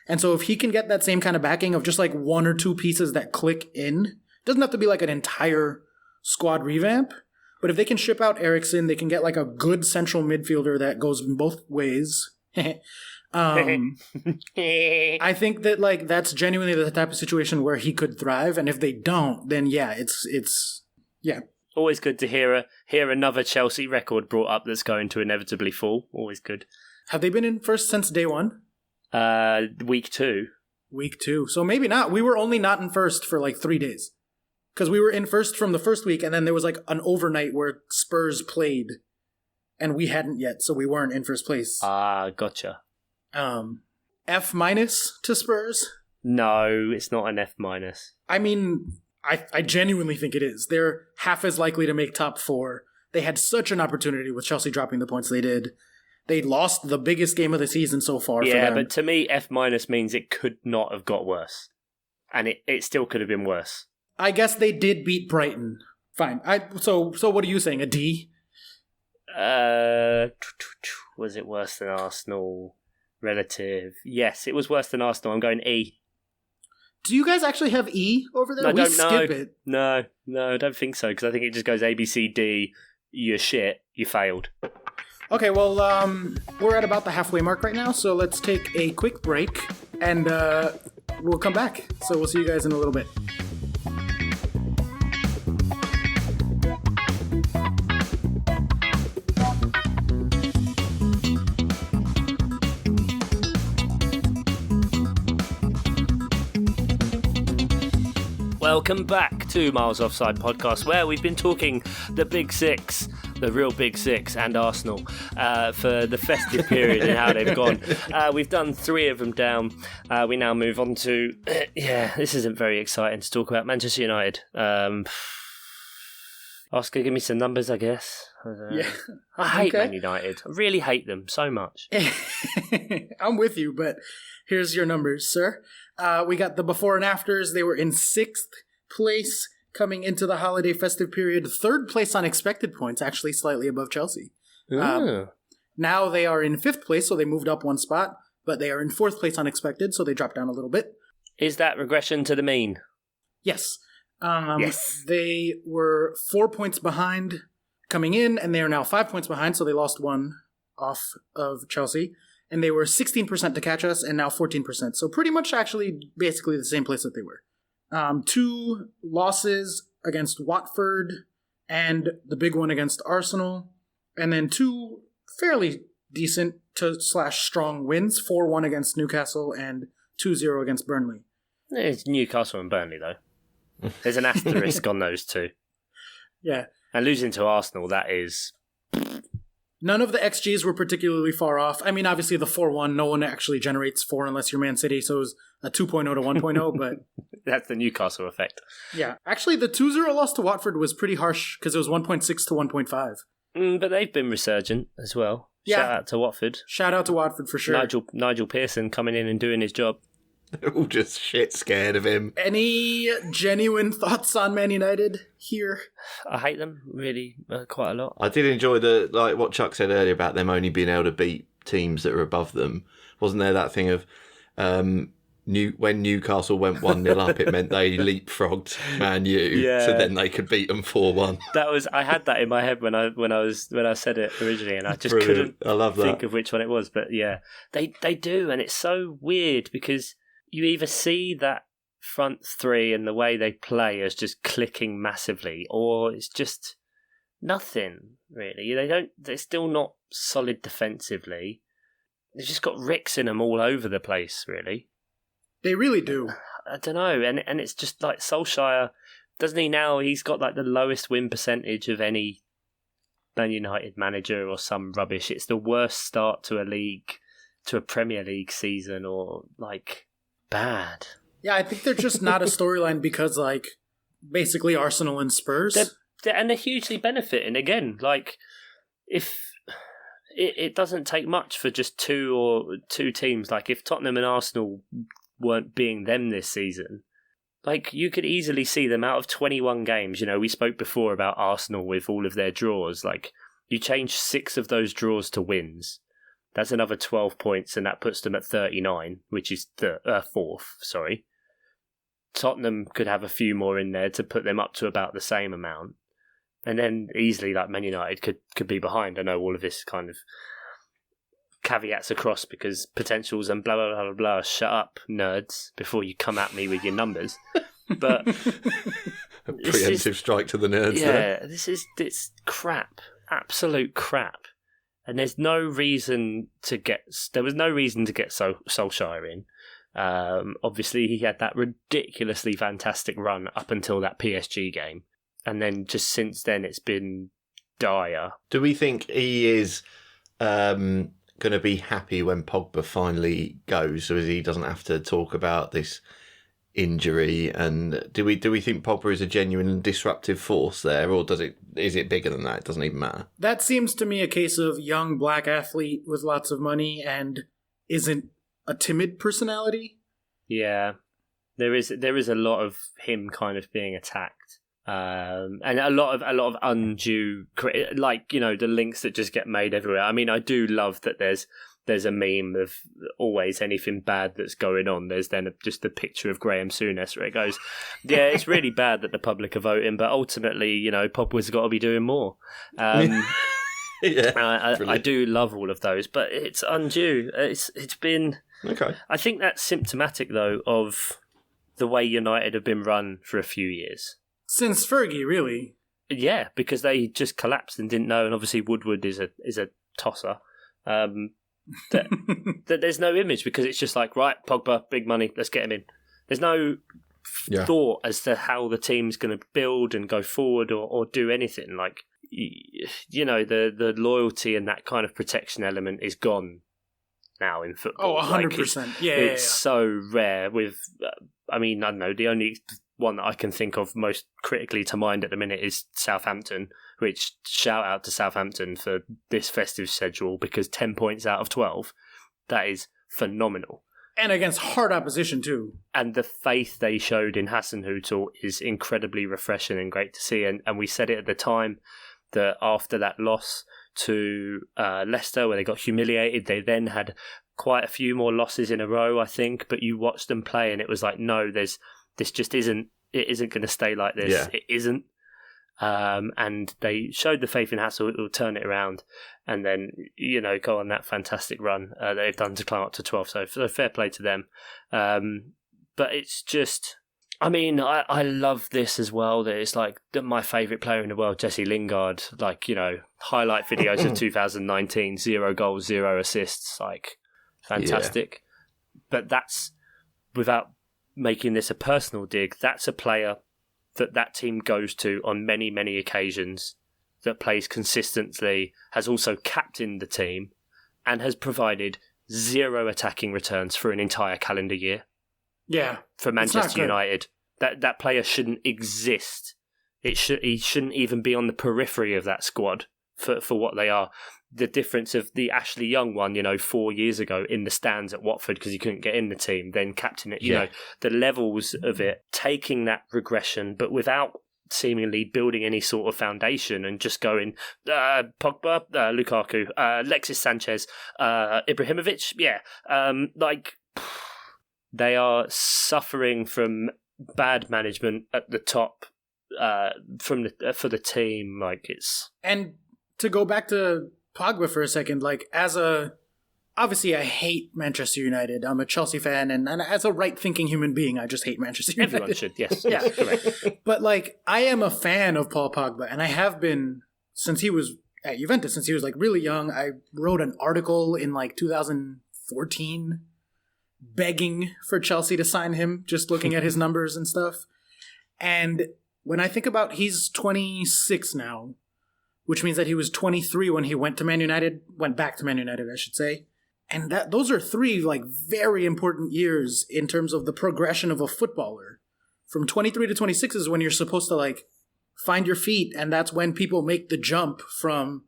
And so if he can get that same kind of backing of just like one or two pieces that click in, doesn't have to be like an entire squad revamp, but if they can ship out Eriksen, they can get like a good central midfielder that goes in both ways. I think that like that's genuinely the type of situation where he could thrive, and if they don't, then yeah, it's always good to hear another Chelsea record brought up that's going to inevitably fall. Always good. Have they been in first since day one? Week 2. Week 2. So maybe not. We were only not in first for like 3 days. Because we were in first from the first week, and then there was like an overnight where Spurs played, and we hadn't yet, so we weren't in first place. Gotcha. F- to Spurs? No, it's not an F-. I mean, I genuinely think it is. They're half as likely to make top 4. They had such an opportunity with Chelsea dropping the points they did. They lost the biggest game of the season so far for them. Yeah, but to me, F- means it could not have got worse. And it still could have been worse. I guess they did beat Brighton. Fine. So what are you saying? A D? Was it worse than Arsenal? Relative. Yes, it was worse than Arsenal. I'm going E. Do you guys actually have E over there? No, I don't know. Skip it. No, I don't think so, because I think it just goes A, B, C, D. You're shit. You failed. Okay, well, we're at about the halfway mark right now, so let's take a quick break, and we'll come back. So we'll see you guys in a little bit. Welcome back to Miles Offside Podcast, where we've been talking the Big Six, the real Big Six, and Arsenal for the festive period and how they've gone. We've done 3 of them down. We now move on to, this isn't very exciting to talk about, Manchester United. Oscar, give me some numbers, I guess. I hate Man United. I really hate them so much. I'm with you, but here's your numbers, sir. We got the before and afters. They were in 6th place coming into the holiday festive period. 3rd place on expected points, actually slightly above Chelsea. Now they are in 5th place, so they moved up 1 spot, but they are in 4th place unexpected, so they dropped down a little bit. Is that regression to the mean? Yes. Yes. They were 4 points behind coming in, and they are now 5 points behind, so they lost 1 off of Chelsea. And they were 16% to catch us, and now 14%. So pretty much actually basically the same place that they were. 2 losses against Watford, and the big one against Arsenal. And then 2 fairly decent to / strong wins. 4-1 against Newcastle, and 2-0 against Burnley. It's Newcastle and Burnley, though. There's an asterisk on those 2. Yeah. And losing to Arsenal, that is... None of the XGs were particularly far off. I mean, obviously the 4-1, no one actually generates 4 unless you're Man City, so it was a 2.0 to 1.0, but... That's the Newcastle effect. Yeah. Actually, the 2-0 loss to Watford was pretty harsh, because it was 1.6 to 1.5. But they've been resurgent as well. Yeah. Shout out to Watford. Shout out to Watford for sure. Nigel Pearson coming in and doing his job. They're all just shit scared of him. Any genuine thoughts on Man United here? I hate them, really, quite a lot. I did enjoy what Chuck said earlier about them only being able to beat teams that are above them. Wasn't there that thing of when Newcastle went 1-0 up, it meant they leapfrogged Man U, so then they could beat them 4-1. I had that in my head when I said it originally, and I just Brilliant. I love that. think of which one it was. But yeah, they do, and it's so weird because you either see that front three and the way they play as just clicking massively, or it's just nothing really. They're still not solid defensively. They've just got ricks in them all over the place, really. They really do. I don't know, and it's just like Solskjaer, doesn't he now? He's got like the lowest win percentage of any Man United manager or some rubbish. It's the worst start to a Premier League season, or like bad. Yeah, I think they're just not a storyline because like basically Arsenal and Spurs. They're hugely benefiting again. Like if it doesn't take much for just two teams. Like if Tottenham and Arsenal weren't being them this season, like you could easily see them out of 21 games. You know, we spoke before about Arsenal with all of their draws. Like you change 6 of those draws to wins, that's another 12 points, and that puts them at 39, which is fourth. Sorry, Tottenham could have a few more in there to put them up to about the same amount, and then easily like Man United could be behind. I know all of this kind of caveats across because potentials and blah blah blah blah blah. Shut up, nerds, before you come at me with your numbers. But a preemptive strike to the nerds. Yeah, it's crap, absolute crap. And there was no reason to get Solskjaer in. Obviously, he had that ridiculously fantastic run up until that PSG game, and then just since then it's been dire. Do we think he is going to be happy when Pogba finally goes, so he doesn't have to talk about this injury? And do we think Pogba is a genuine and disruptive force there, or is it bigger than that? It doesn't even matter. That seems to me a case of young black athlete with lots of money and isn't a timid personality. Yeah, there is a lot of him kind of being attacked. And a lot of undue, like, you know, the links that just get made everywhere. I mean, I do love that there's a meme of always anything bad that's going on. There's then just a picture of Graham Souness where it goes, yeah, it's really bad that the public are voting, but ultimately, you know, Pogba's got to be doing more. Yeah, I do love all of those, but it's undue. It's been okay. I think that's symptomatic though of the way United have been run for a few years. Since Fergie, really. Yeah, because they just collapsed and didn't know, and obviously Woodward is a tosser. That there's no image because it's just like, right, Pogba, big money, let's get him in. There's no thought as to how the team's going to build and go forward or do anything. Like, you know, the loyalty and that kind of protection element is gone now in football. Oh, 100%. It's so rare with, I mean, I don't know, the only one that I can think of most critically to mind at the minute is Southampton, which shout out to Southampton for this festive schedule because 10 points out of 12, that is phenomenal. And against hard opposition too. And the faith they showed in Hasenhüttl is incredibly refreshing and great to see. And we said it at the time that after that loss to Leicester, where they got humiliated, they then had quite a few more losses in a row, I think. But you watched them play and it was like, no, this just isn't going to stay like this. Yeah. It isn't. And they showed the faith in Hassel, it will turn it around and then, you know, go on that fantastic run they've done to climb up to 12. So fair play to them. But it's just, I mean, I love this as well. That it's like my favourite player in the world, Jesse Lingard, like, you know, highlight videos of 2019, 0 goals, 0 assists, like fantastic. Yeah. But that's, without making this a personal dig, that's a player that team goes to on many, many occasions, that plays consistently, has also captained the team, and has provided 0 attacking returns for an entire calendar year. Yeah. For Manchester United. That player shouldn't exist. He shouldn't even be on the periphery of that squad for what they are. The difference of the Ashley Young one, you know, 4 years ago in the stands at Watford because he couldn't get in the team, then captain it, you know, the levels of it, taking that regression, but without seemingly building any sort of foundation and just going, Pogba, Lukaku, Alexis Sanchez, Ibrahimovic, like, they are suffering from bad management at the top for the team. Like, it's... And to go back to Pogba for a second, like, obviously I hate Manchester United. I'm a Chelsea fan, and as a right-thinking human being, I just hate Manchester United. Everyone should, yes. Yeah. Correct. But, like, I am a fan of Paul Pogba, and I have been since he was at Juventus, since he was, like, really young. I wrote an article in, like, 2014 begging for Chelsea to sign him, just looking at his numbers and stuff. And when I think about, he's 26 now, which means that he was 23 when he went back to Man United, I should say. And those are 3, like, very important years in terms of the progression of a footballer. From 23 to 26 is when you're supposed to, like, find your feet, and that's when people make the jump from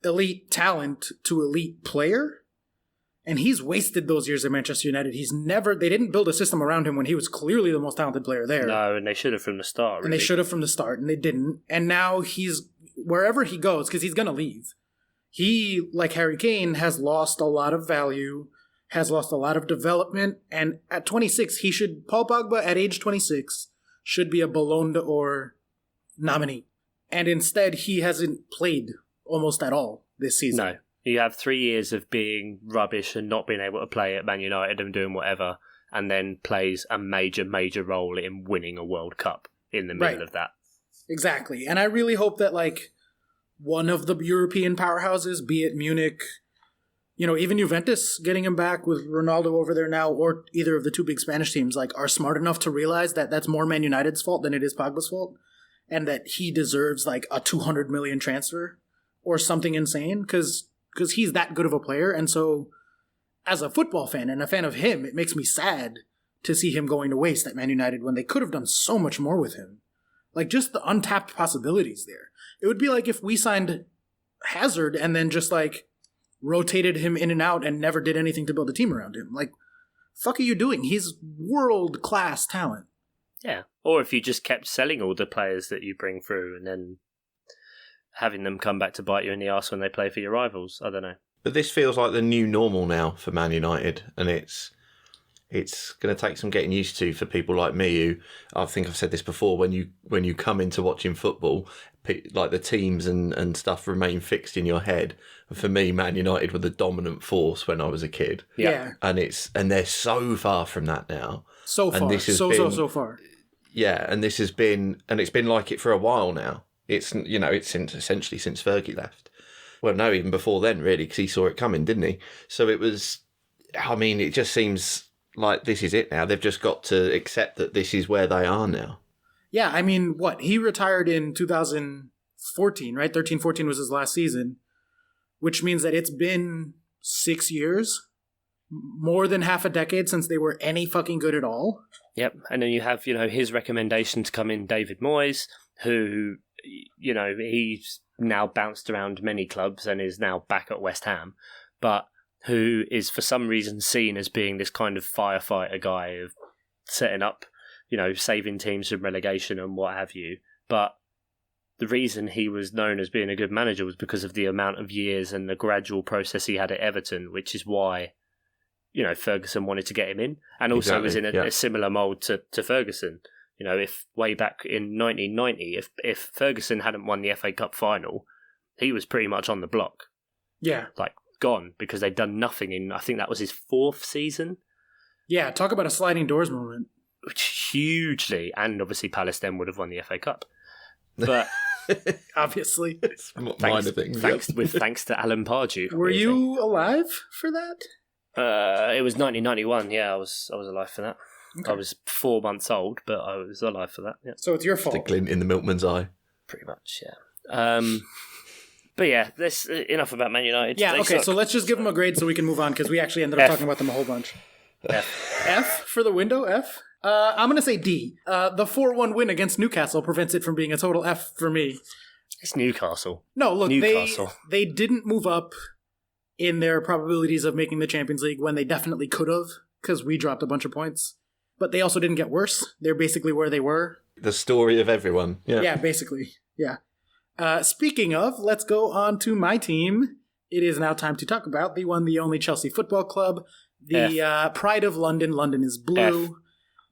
elite talent to elite player. And he's wasted those years at Manchester United. They didn't build a system around him when he was clearly the most talented player there. No, and they should have from the start, really. And they should have from the start, and they didn't. And now wherever he goes, because he's going to leave, he, like Harry Kane, has lost a lot of value, has lost a lot of development, and at 26, Paul Pogba at age 26 should be a Ballon d'Or nominee. And instead, he hasn't played almost at all this season. No. You have 3 years of being rubbish and not being able to play at Man United and doing whatever, and then plays a major, major role in winning a World Cup in the middle of that. Exactly. And I really hope that, like, one of the European powerhouses, be it Munich, even Juventus getting him back with Ronaldo over there now, or either of the 2 big Spanish teams, like, are smart enough to realize that that's more Man United's fault than it is Pogba's fault, and that he deserves, like, a 200 million transfer or something insane, because he's that good of a player. And so, as a football fan and a fan of him, it makes me sad to see him going to waste at Man United when they could have done so much more with him. Like, just the untapped possibilities there. It would be like if we signed Hazard and then just, like, rotated him in and out and never did anything to build a team around him. Like, fuck are you doing? He's world-class talent. Yeah. Or if you just kept selling all the players that you bring through and then having them come back to bite you in the arse when they play for your rivals. I don't know. But this feels like the new normal now for Man United, and it's going to take some getting used to for people like me who, I think I've said this before, when you come into watching football, like the teams and stuff remain fixed in your head. For me, Man United were the dominant force when I was a kid. Yeah. And they're so far from that now. So far. And this has so far. Yeah, and it's been like it for a while now. It's essentially since Fergie left. Well, no, even before then, really, because he saw it coming, didn't he? So it just seems like this is it now. They've just got to accept that this is where they are now. Yeah, I mean, he retired in 2014, right? 13-14 was his last season, which means that it's been 6 years, more than half a decade since they were any fucking good at all. Yep, and then you have, his recommendation to come in, David Moyes, who, he's now bounced around many clubs and is now back at West Ham, but who is for some reason seen as being this kind of firefighter guy of setting up, saving teams from relegation and what have you. But the reason he was known as being a good manager was because of the amount of years and the gradual process he had at Everton, which is why, Ferguson wanted to get him in, and also was in a similar mould to Ferguson. If way back in 1990, if Ferguson hadn't won the FA Cup final, he was pretty much on the block. Yeah. Like, gone, because they'd done nothing in, I think that was his 4th season. Yeah, talk about a sliding doors moment. Which hugely, and obviously Palace then would have won the FA Cup. But obviously. Thanks to Alan Pardew. Were you alive for that? It was 1991, yeah, I was alive for that. Okay. I was 4 months old, but I was alive for that. Yeah. So it's your fault. The glint in the milkman's eye. Pretty much, yeah. But yeah, this enough about Man United. Yeah, okay, so let's just give them a grade so we can move on, because we actually ended up talking about them a whole bunch. F for the window, F? I'm going to say D. The 4-1 win against Newcastle prevents it from being a total F for me. It's Newcastle. No, look, they didn't move up in their probabilities of making the Champions League when they definitely could have, because we dropped a bunch of points. But they also didn't get worse. They're basically where they were. The story of everyone. Yeah, yeah, basically. Yeah. Speaking of, let's go on to my team. It is now time to talk about the one, the only Chelsea Football Club. The Pride of London. London is blue. F.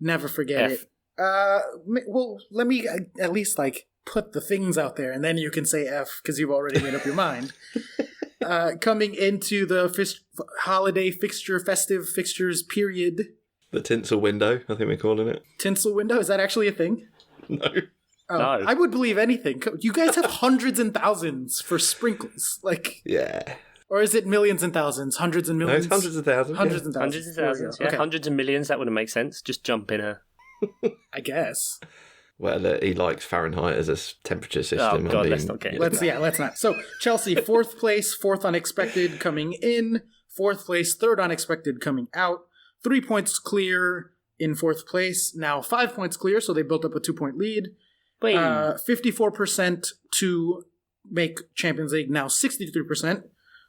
Never forget F. it. Well, let me at least like put the things out there, and then you can say F because you've already made up your mind. Coming into the holiday fixture, festive fixtures period. The tinsel window, I think we're calling it. Tinsel window? Is that actually a thing? No. Oh, No. I would believe anything. You guys have hundreds and thousands for sprinkles. Like, Yeah. or is it millions and thousands? Hundreds and No, millions? it's hundreds of thousands. Hundreds yeah. and thousands. Hundreds of There we thousands, go. yeah. Okay. Hundreds of millions, that wouldn't make sense. Just jump in a... I guess. Well, he likes Fahrenheit as a temperature system. Oh, God, let's not get into Let's not. So, Chelsea, 4th place, 4th unexpected coming in, 4th place, 3rd unexpected coming out, 3 points clear in 4th place, now 5 points clear, so they built up a 2-point lead. Wait. 54% to make Champions League, now 63%.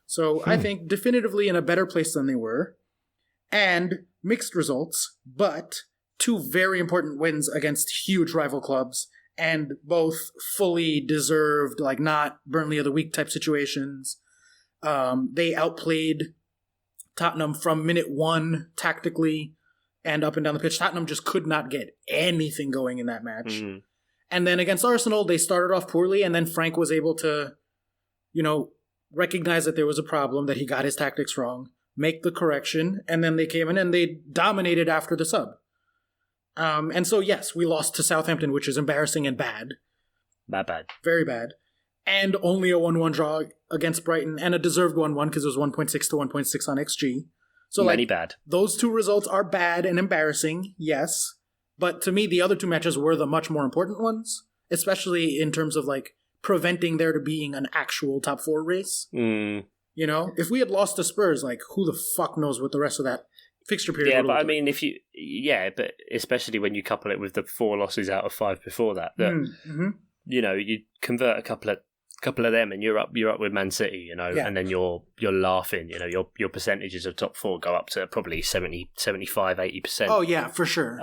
So I think definitively in a better place than they were. And mixed results, but 2 very important wins against huge rival clubs, and both fully deserved, like not Burnley of the Week type situations. They outplayed Tottenham from minute 1 tactically and up and down the pitch. Tottenham just could not get anything going in that match. Mm. And then against Arsenal, they started off poorly, and then Frank was able to, recognize that there was a problem, that he got his tactics wrong, make the correction, and then they came in and they dominated after the sub. And so, yes, we lost to Southampton, which is embarrassing and bad. Bad. Very bad. And only a 1-1 draw against Brighton, and a deserved 1-1 because it was 1.6 to 1.6 on XG. So, Many bad. Those 2 results are bad and embarrassing, yes. But to me, the other 2 matches were the much more important ones, especially in terms of, preventing there to being an actual top 4 race. Mm. If we had lost to Spurs, who the fuck knows what the rest of that fixture period Yeah, would but look I mean, but especially when you couple it with the 4 losses out of 5 before that, Mm-hmm. You convert a couple of them and you're up with Man City, Yeah. and then you're laughing, your percentages of top 4 go up to probably 70, 75, 80%. Oh, yeah, for sure.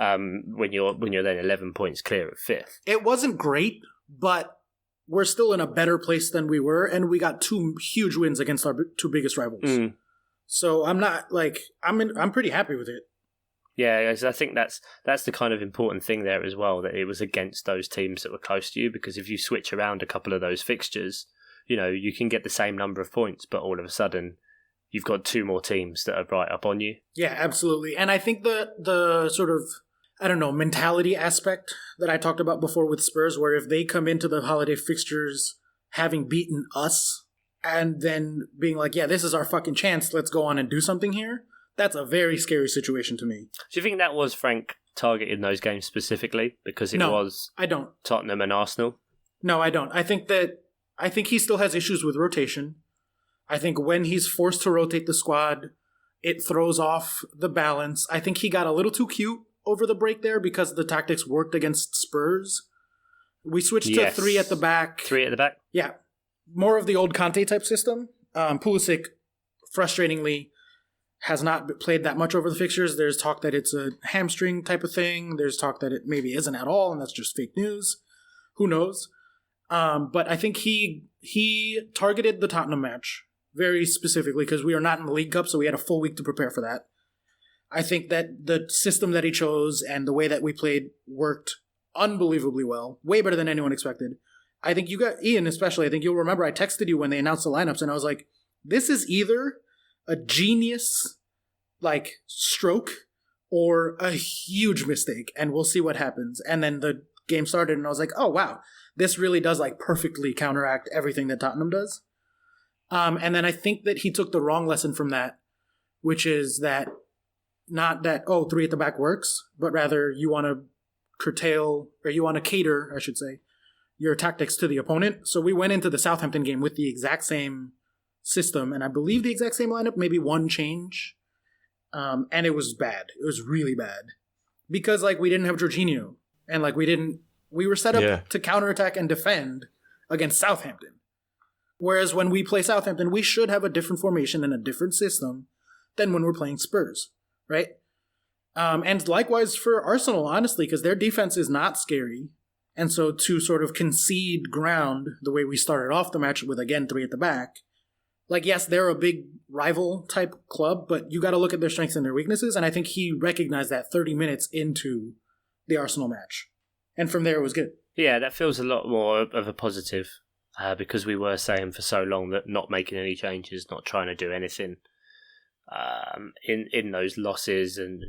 When you're then 11 points clear at 5th. It wasn't great, but we're still in a better place than we were, and we got 2 huge wins against our 2 biggest rivals. Mm. So I'm not I'm pretty happy with it. Yeah, I think that's the kind of important thing there as well, that it was against those teams that were close to you, because if you switch around a couple of those fixtures, you can get the same number of points, but all of a sudden you've got 2 more teams that are right up on you. Yeah, absolutely. And I think the sort of, mentality aspect that I talked about before with Spurs, where if they come into the holiday fixtures having beaten us and then being like, yeah, this is our fucking chance, let's go on and do something here, that's a very scary situation to me. Do you think that was Frank targeting those games specifically because it was I don't. Tottenham and Arsenal? No, I don't. I think he still has issues with rotation. I think when he's forced to rotate the squad, it throws off the balance. I think he got a little too cute over the break there because the tactics worked against Spurs. We switched to 3 at the back. 3 at the back? Yeah. More of the old Conte type system. Pulisic, frustratingly, has not played that much over the fixtures. There's talk that it's a hamstring type of thing. There's talk that it maybe isn't at all, and that's just fake news. Who knows? But I think he targeted the Tottenham match very specifically because we are not in the League Cup, so we had a full week to prepare for that. I think that the system that he chose and the way that we played worked unbelievably well, way better than anyone expected. I think you got, Ian especially, I think you'll remember I texted you when they announced the lineups, and I was like, this is either a genius, stroke or a huge mistake, and we'll see what happens. And then the game started, and I was like, oh, wow, this really does, perfectly counteract everything that Tottenham does. And then I think that he took the wrong lesson from that, which is that not that, 3 at the back works, but rather you want to curtail, or you want to cater, I should say, your tactics to the opponent. So we went into the Southampton game with the exact same system, and I believe the exact same lineup, maybe one change. And it was bad. It was really bad. Because, we didn't have Jorginho, and, we were set up to counterattack and defend against Southampton. Whereas when we play Southampton, we should have a different formation and a different system than when we're playing Spurs, right? And likewise for Arsenal, honestly, because their defense is not scary. And so to sort of concede ground the way we started off the match with, again, 3 at the back, Like, yes, they're a big rival type club, but you got to look at their strengths and their weaknesses. And I think he recognized that 30 minutes into the Arsenal match. And from there, it was good. Yeah, that feels a lot more of a positive because we were saying for so long that not making any changes, not trying to do anything in those losses and,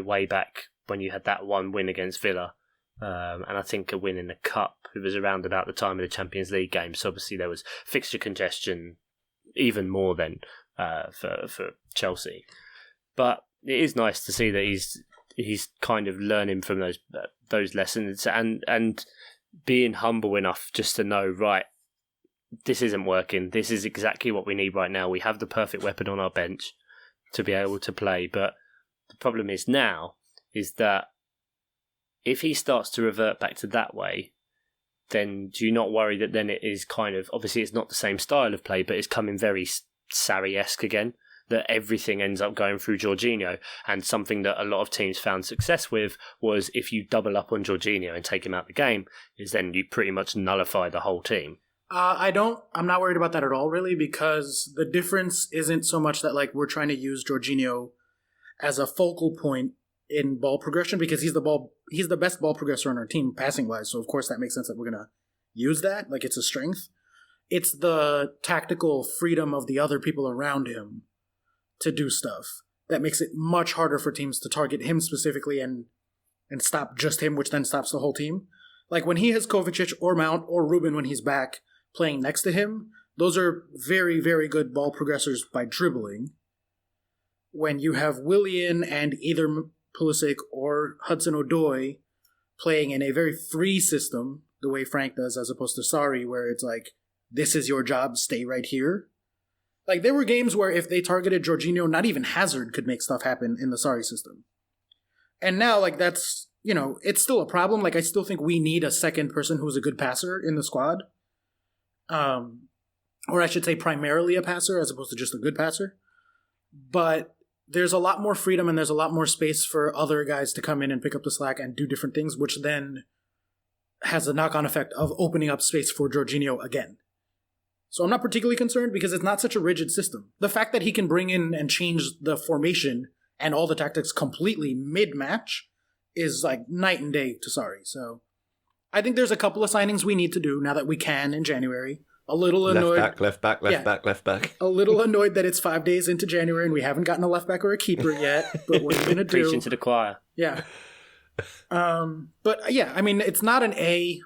way back when you had that one win against Villa. And I think a win in the Cup. It was around about the time of the Champions League game, so obviously there was fixture congestion even more than for Chelsea. But it is nice to see that he's kind of learning from those lessons and being humble enough just to know, right, this isn't working. This is exactly what we need right now. We have the perfect weapon on our bench to be able to play. But the problem is that if he starts to revert back to that way, then do you not worry that then it is kind of, obviously it's not the same style of play, but it's coming very Sarri-esque again, that everything ends up going through Jorginho. And something that a lot of teams found success with was if you double up on Jorginho and take him out of the game, is then you pretty much nullify the whole team. I'm not worried about that at all, really, because the difference isn't so much that like we're trying to use Jorginho as a focal point in ball progression, because he's the best ball progressor on our team passing wise, so of course that makes sense that we're gonna use that, like it's a strength. It's the tactical freedom of the other people around him to do stuff that makes it much harder for teams to target him specifically and stop just him, which then stops the whole team. Like when he has Kovacic or Mount or Ruben when he's back playing next to him, those are very, very good ball progressors by dribbling. When you have Willian and either Pulisic or Hudson-Odoi playing in a very free system, the way Frank does, as opposed to Sarri, where it's like, this is your job, stay right here. Like, there were games where if they targeted Jorginho, not even Hazard could make stuff happen in the Sarri system. And now, like, that's, it's still a problem. Like, I still think we need a second person who's a good passer in the squad. Or I should say primarily a passer as opposed to just a good passer. But there's a lot more freedom and there's a lot more space for other guys to come in and pick up the slack and do different things, which then has a knock-on effect of opening up space for Jorginho again. So I'm not particularly concerned because it's not such a rigid system. The fact that he can bring in and change the formation and all the tactics completely mid-match is like night and day to Sarri. So I think there's a couple of signings we need to do now that we can in January. A little annoyed. Left back. A little annoyed that it's 5 days into January and we haven't gotten a left back or a keeper yet. But what are we going to do? Preaching to the choir. Yeah. But yeah, I mean, it's not an A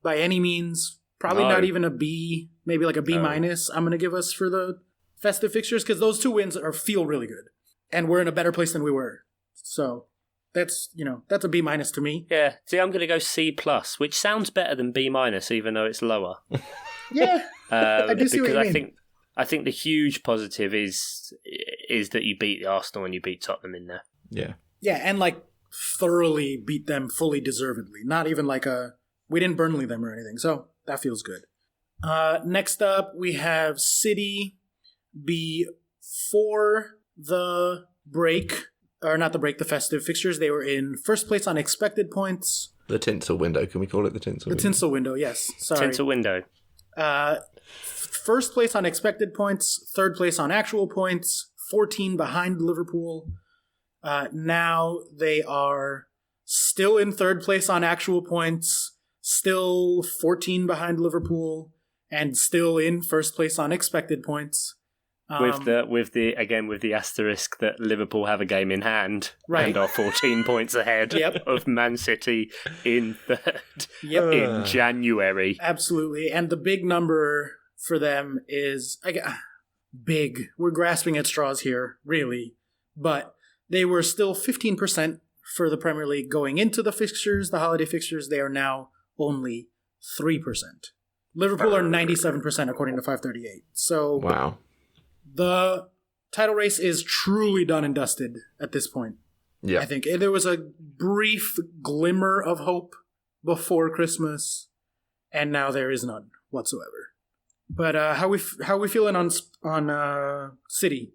by any means. Probably not even a B. Maybe like a B minus. I'm going to give us for the festive fixtures because those 2 wins feel really good, and we're in a better place than we were. So that's a B minus to me. Yeah. See, I'm going to go C plus, which sounds better than B minus, even though it's lower. Yeah, I do see what you mean. I think the huge positive is that you beat the Arsenal and you beat Tottenham in there. Yeah. Yeah, and like thoroughly beat them fully deservedly. Not even like we didn't Burnley them or anything. So that feels good. Next up, we have City before the break, or not the break, the festive fixtures. They were in first place on expected points. The Tinsel window. Can we call it the Tinsel window? The Tinsel window, yes. Sorry. Tinsel window. First place on expected points, third place on actual points, 14 behind Liverpool. Now they are still in third place on actual points, still 14 behind Liverpool, and still in first place on expected points. With the asterisk that Liverpool have a game in hand and are 14 points ahead of Man City in third in January. Absolutely. And the big number for them is big. We're grasping at straws here, really. But they were still 15% for the Premier League going into the fixtures, the holiday fixtures. They are now only 3%. Liverpool are 97% according to 538. So wow. The title race is truly done and dusted at this point. Yeah. I think there was a brief glimmer of hope before Christmas, and now there is none whatsoever. But how we feeling on City?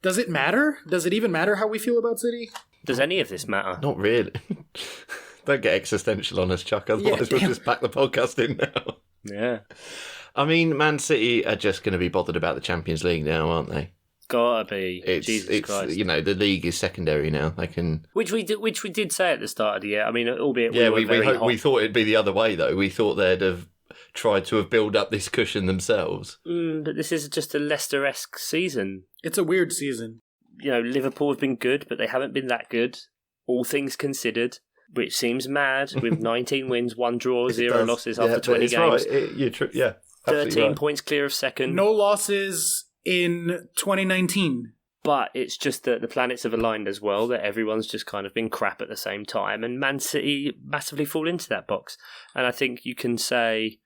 Does it matter? Does it even matter how we feel about City? Does any of this matter? Not really. Don't get existential on us, Chuck. Otherwise, we'll just pack the podcast in now. Yeah. I mean, Man City are just going to be bothered about the Champions League now, aren't they? Gotta be. Jesus Christ. You know, the league is secondary now. They can, which we did say at the start of the year. I mean, albeit we thought it'd be the other way though. We thought they'd have tried to have built up this cushion themselves. But this is just a Leicester-esque season. It's a weird season. You know, Liverpool have been good, but they haven't been that good, all things considered, which seems mad with 19 wins, 1 draw, 0 losses after 20 games. Right. 13 right. points clear of second. No losses in 2019. But it's just that the planets have aligned as well, that everyone's just kind of been crap at the same time. And Man City massively fall into that box. And I think you can say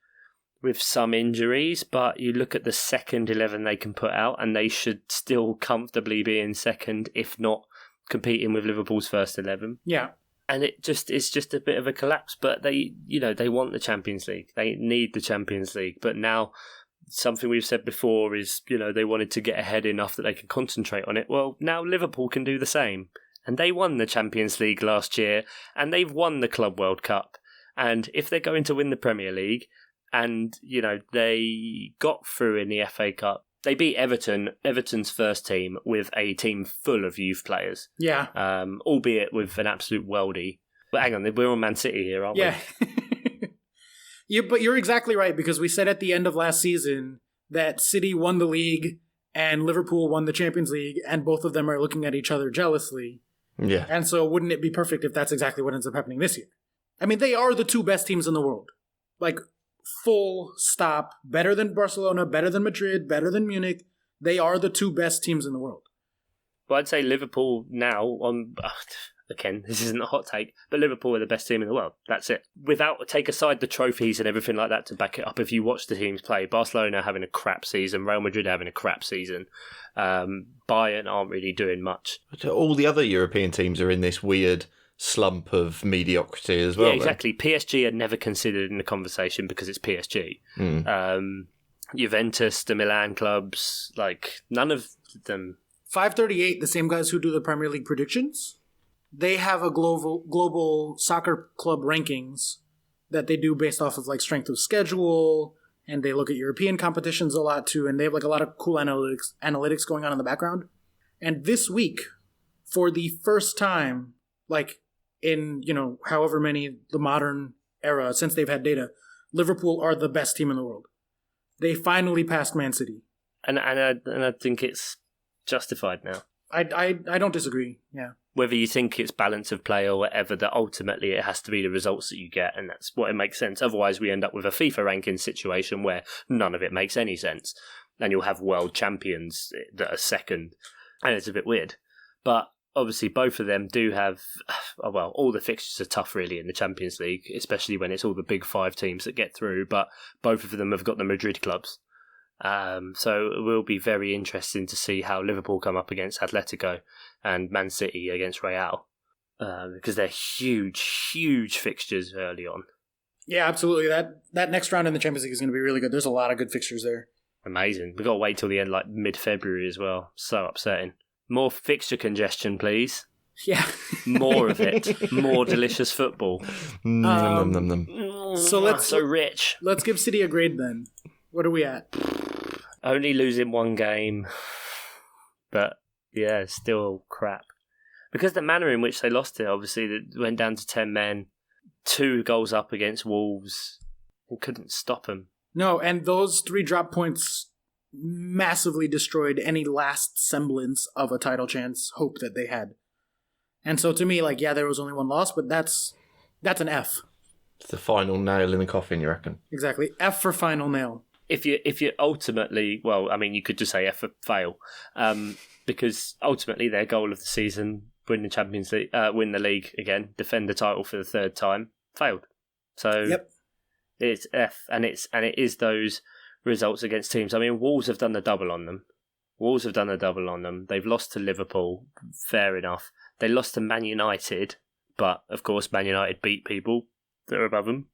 with some injuries, but you look at the second 11 they can put out and they should still comfortably be in second, if not competing with Liverpool's first 11. Yeah. And it's just a bit of a collapse. But they want the Champions League. They need the Champions League. But now, something we've said before is, they wanted to get ahead enough that they could concentrate on it. Well, now Liverpool can do the same. And they won the Champions League last year, and they've won the Club World Cup. And if they're going to win the Premier League, and, they got through in the FA Cup, they beat Everton's first team with a team full of youth players. Yeah. Albeit with an absolute worldie. But hang on, we're on Man City here, aren't we? Yeah, but you're exactly right, because we said at the end of last season that City won the league and Liverpool won the Champions League, and both of them are looking at each other jealously. Yeah. And so wouldn't it be perfect if that's exactly what ends up happening this year? I mean, they are the 2 best teams in the world. Like, full stop. Better than Barcelona, better than Madrid, better than Munich. They are the 2 best teams in the world. Well, I'd say Liverpool now, again, this isn't a hot take, but Liverpool are the best team in the world. That's it. Take aside the trophies and everything like that to back it up, if you watch the teams play, Barcelona having a crap season, Real Madrid having a crap season, Bayern aren't really doing much. All the other European teams are in this weird slump of mediocrity as well. Yeah, exactly. PSG are never considered in the conversation because it's PSG. Juventus, the Milan clubs, none of them. 538, the same guys who do the Premier League predictions, they have a global soccer club rankings that they do based off of strength of schedule, and they look at European competitions a lot too, and they have a lot of cool analytics going on in the background. And this week, for the first time, in however many the modern era since they've had data, Liverpool are the best team in the world. They finally passed Man City, and I think it's justified now. I don't disagree. Yeah. Whether you think it's balance of play or whatever, that ultimately it has to be the results that you get, and that's what it makes sense. Otherwise, we end up with a FIFA ranking situation where none of it makes any sense, and you'll have world champions that are second, and it's a bit weird. But obviously, both of them do have, all the fixtures are tough really in the Champions League, especially when it's all the big 5 teams that get through, but both of them have got the Madrid clubs. So it will be very interesting to see how Liverpool come up against Atletico and Man City against Real, because they're huge fixtures early on. Yeah, absolutely. That next round in the Champions League is going to be really good. There's a lot of good fixtures there. Amazing. We've got to wait till the end, mid-February as well. So upsetting. More fixture congestion, please. Yeah. More of it. More delicious football. So so rich. Let's give City a grade then. What are we at? Only losing 1 game. But, yeah, still crap. Because the manner in which they lost it, obviously, they went down to 10 men, 2 goals up against Wolves, and couldn't stop them. No, and those 3 drop points massively destroyed any last semblance of a title chance hope that they had. And so to me, there was only 1 loss, but that's an F. It's the final nail in the coffin, you reckon? Exactly. F for final nail. If you ultimately, you could just say F for fail, because ultimately their goal of the season, win the Champions League, win the league again, defend the title for the 3rd time, failed. So yep. It's F, and it is those results against teams. I mean, Wolves have done the double on them. They've lost to Liverpool, fair enough. They lost to Man United, but of course Man United beat people that are above them.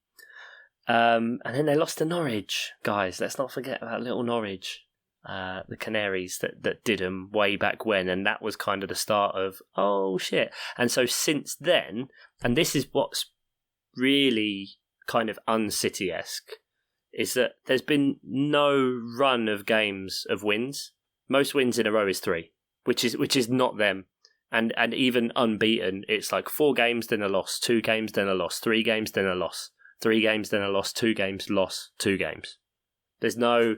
And then they lost to Norwich. Guys, let's not forget about little Norwich. The Canaries that did them way back when, and that was kind of the start of, oh shit. And so since then, and this is what's really kind of un-City-esque, is that there's been no run of games of wins. Most wins in a row is 3, which is not them. And even unbeaten, it's like 4 games, then a loss, 2 games, then a loss, 3 games, then a loss, 3 games, then a loss, 2 games, loss, 2 games. There's no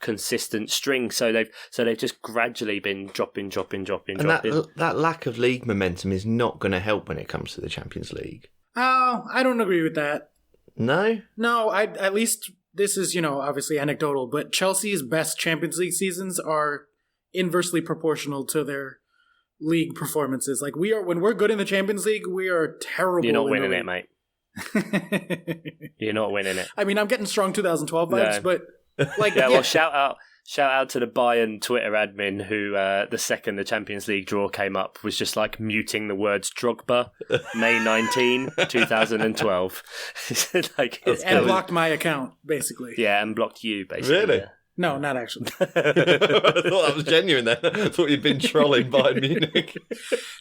consistent string, so they've just gradually been dropping. And that lack of league momentum is not going to help when it comes to the Champions League. Oh, I don't agree with that. No? No, at least this is, obviously anecdotal, but Chelsea's best Champions League seasons are inversely proportional to their league performances. Like when we're good in the Champions League, we are terrible. You're not winning it, mate. You're not winning it. I mean, I'm getting strong 2012 vibes, but well, shout out to the Bayern Twitter admin who the second the Champions League draw came up was just like muting the words Drogba, May 19, 2012. And blocked my account, basically. Yeah, and blocked you, basically. Really? Yeah. No, not actually. I thought that was genuine then. I thought you'd been trolling Bayern Munich.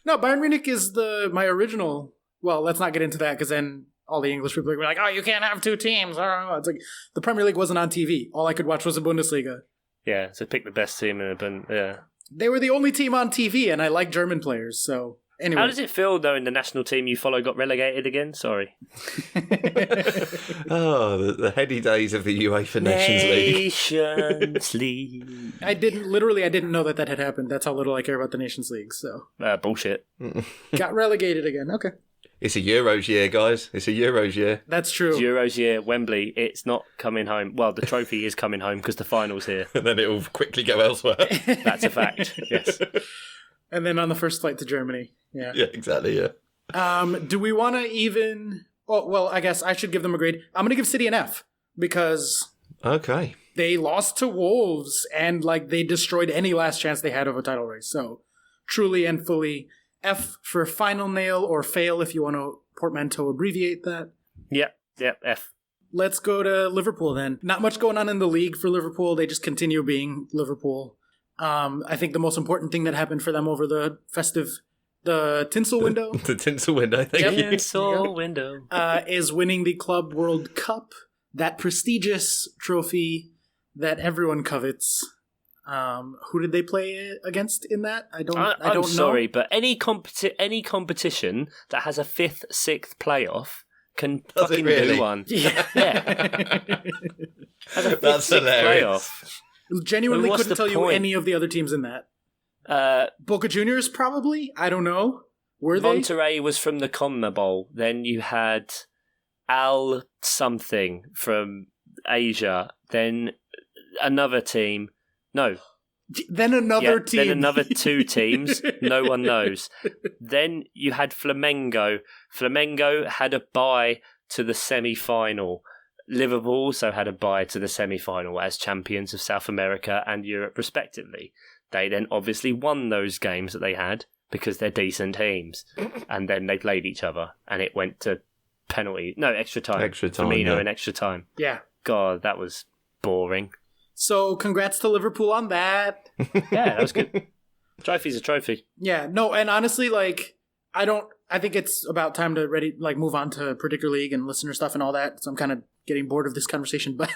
No, Bayern Munich is my original. Well, let's not get into that because then all the English people are like, oh, you can't have 2 teams. It's like the Premier League wasn't on TV. All I could watch was the Bundesliga. Yeah, so pick the best team in the Bundesliga. Yeah. They were the only team on TV, and I like German players, so anyway. How does it feel, though, in the national team you follow got relegated again? Sorry. The heady days of the UEFA Nations League. I didn't know that had happened. That's how little I care about the Nations League, so. Bullshit. Got relegated again, okay. It's a Euros year, guys. It's a Euros year. That's true. It's Euros year, Wembley. It's not coming home. Well, the trophy is coming home because the final's here. And then it will quickly go elsewhere. That's a fact, yes. And then on the first flight to Germany. Yeah. Yeah, exactly, yeah. Do we want to even... Oh, well, I guess I should give them a grade. I'm going to give City an F because... Okay. They lost to Wolves and they destroyed any last chance they had of a title race. So truly and fully... F for final nail or fail if you want to portmanteau abbreviate that. Yep, F. Let's go to Liverpool then. Not much going on in the league for Liverpool. They just continue being Liverpool. I think the most important thing that happened for them over the Tinsel window. The Tinsel window, thank you. Tinsel window. Is winning the Club World Cup, that prestigious trophy that everyone covets. Who did they play against in that? I don't know. Sorry, but any competition that has a 5th, 6th playoff can fucking really? do one. Yeah. Has a 5th, That's 6th hilarious. playoff. Genuinely couldn't tell you point? any of the other teams in that. Boca Juniors, probably? I don't know. Were they? Monterrey was from the CONMEBOL. Then you had Al something from Asia. Then another team. No. Then another team. Then another 2 teams. No one knows. Then you had Flamengo. Flamengo had a bye to the semi-final. Liverpool also had a bye to the semi-final as champions of South America and Europe respectively. They then obviously won those games that they had because they're decent teams. And then they played each other and it went to extra time. Extra time, Firmino yeah. in extra time. Yeah. God, that was boring. So congrats to Liverpool on that. Yeah, that was good. Trophy's a trophy. Yeah, no, and honestly, I think it's about time to move on to Predictor League and listener stuff and all that. So I'm kind of getting bored of this conversation, but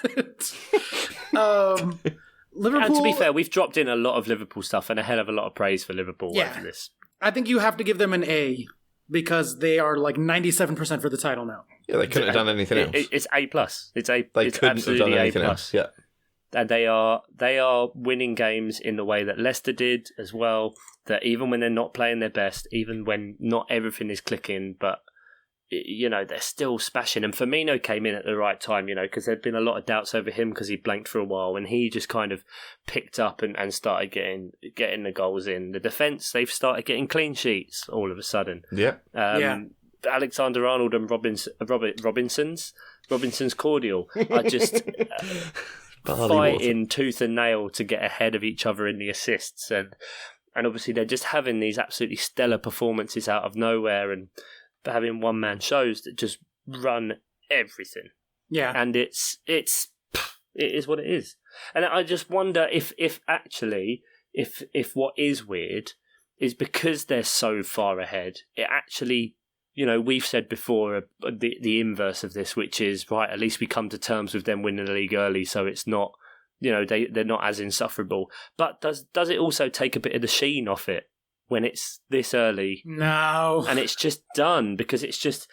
Liverpool. And to be fair, we've dropped in a lot of Liverpool stuff and a hell of a lot of praise for Liverpool over this. I think you have to give them an A because they are 97% for the title now. Yeah, they couldn't have done anything else. It's A+. It's Couldn't absolutely have done anything A+. else. Yeah. And they are winning games in the way that Leicester did as well. That even when they're not playing their best, even when not everything is clicking, but they're still smashing. And Firmino came in at the right time, because there'd been a lot of doubts over him because he blanked for a while, and he just kind of picked up and started getting the goals in. The defence, they've started getting clean sheets all of a sudden. Yeah. Alexander Arnold and Robinson's cordial are just fighting tooth and nail to get ahead of each other in the assists, and obviously they're just having these absolutely stellar performances out of nowhere and having one-man shows that just run everything. Yeah. And it is what it is. And I just wonder if what is weird is because they're so far ahead, it actually we've said before the inverse of this, which is, right, at least we come to terms with them winning the league early, so it's not, they're not as insufferable. But does it also take a bit of the sheen off it when it's this early? No. And it's just done, because it's just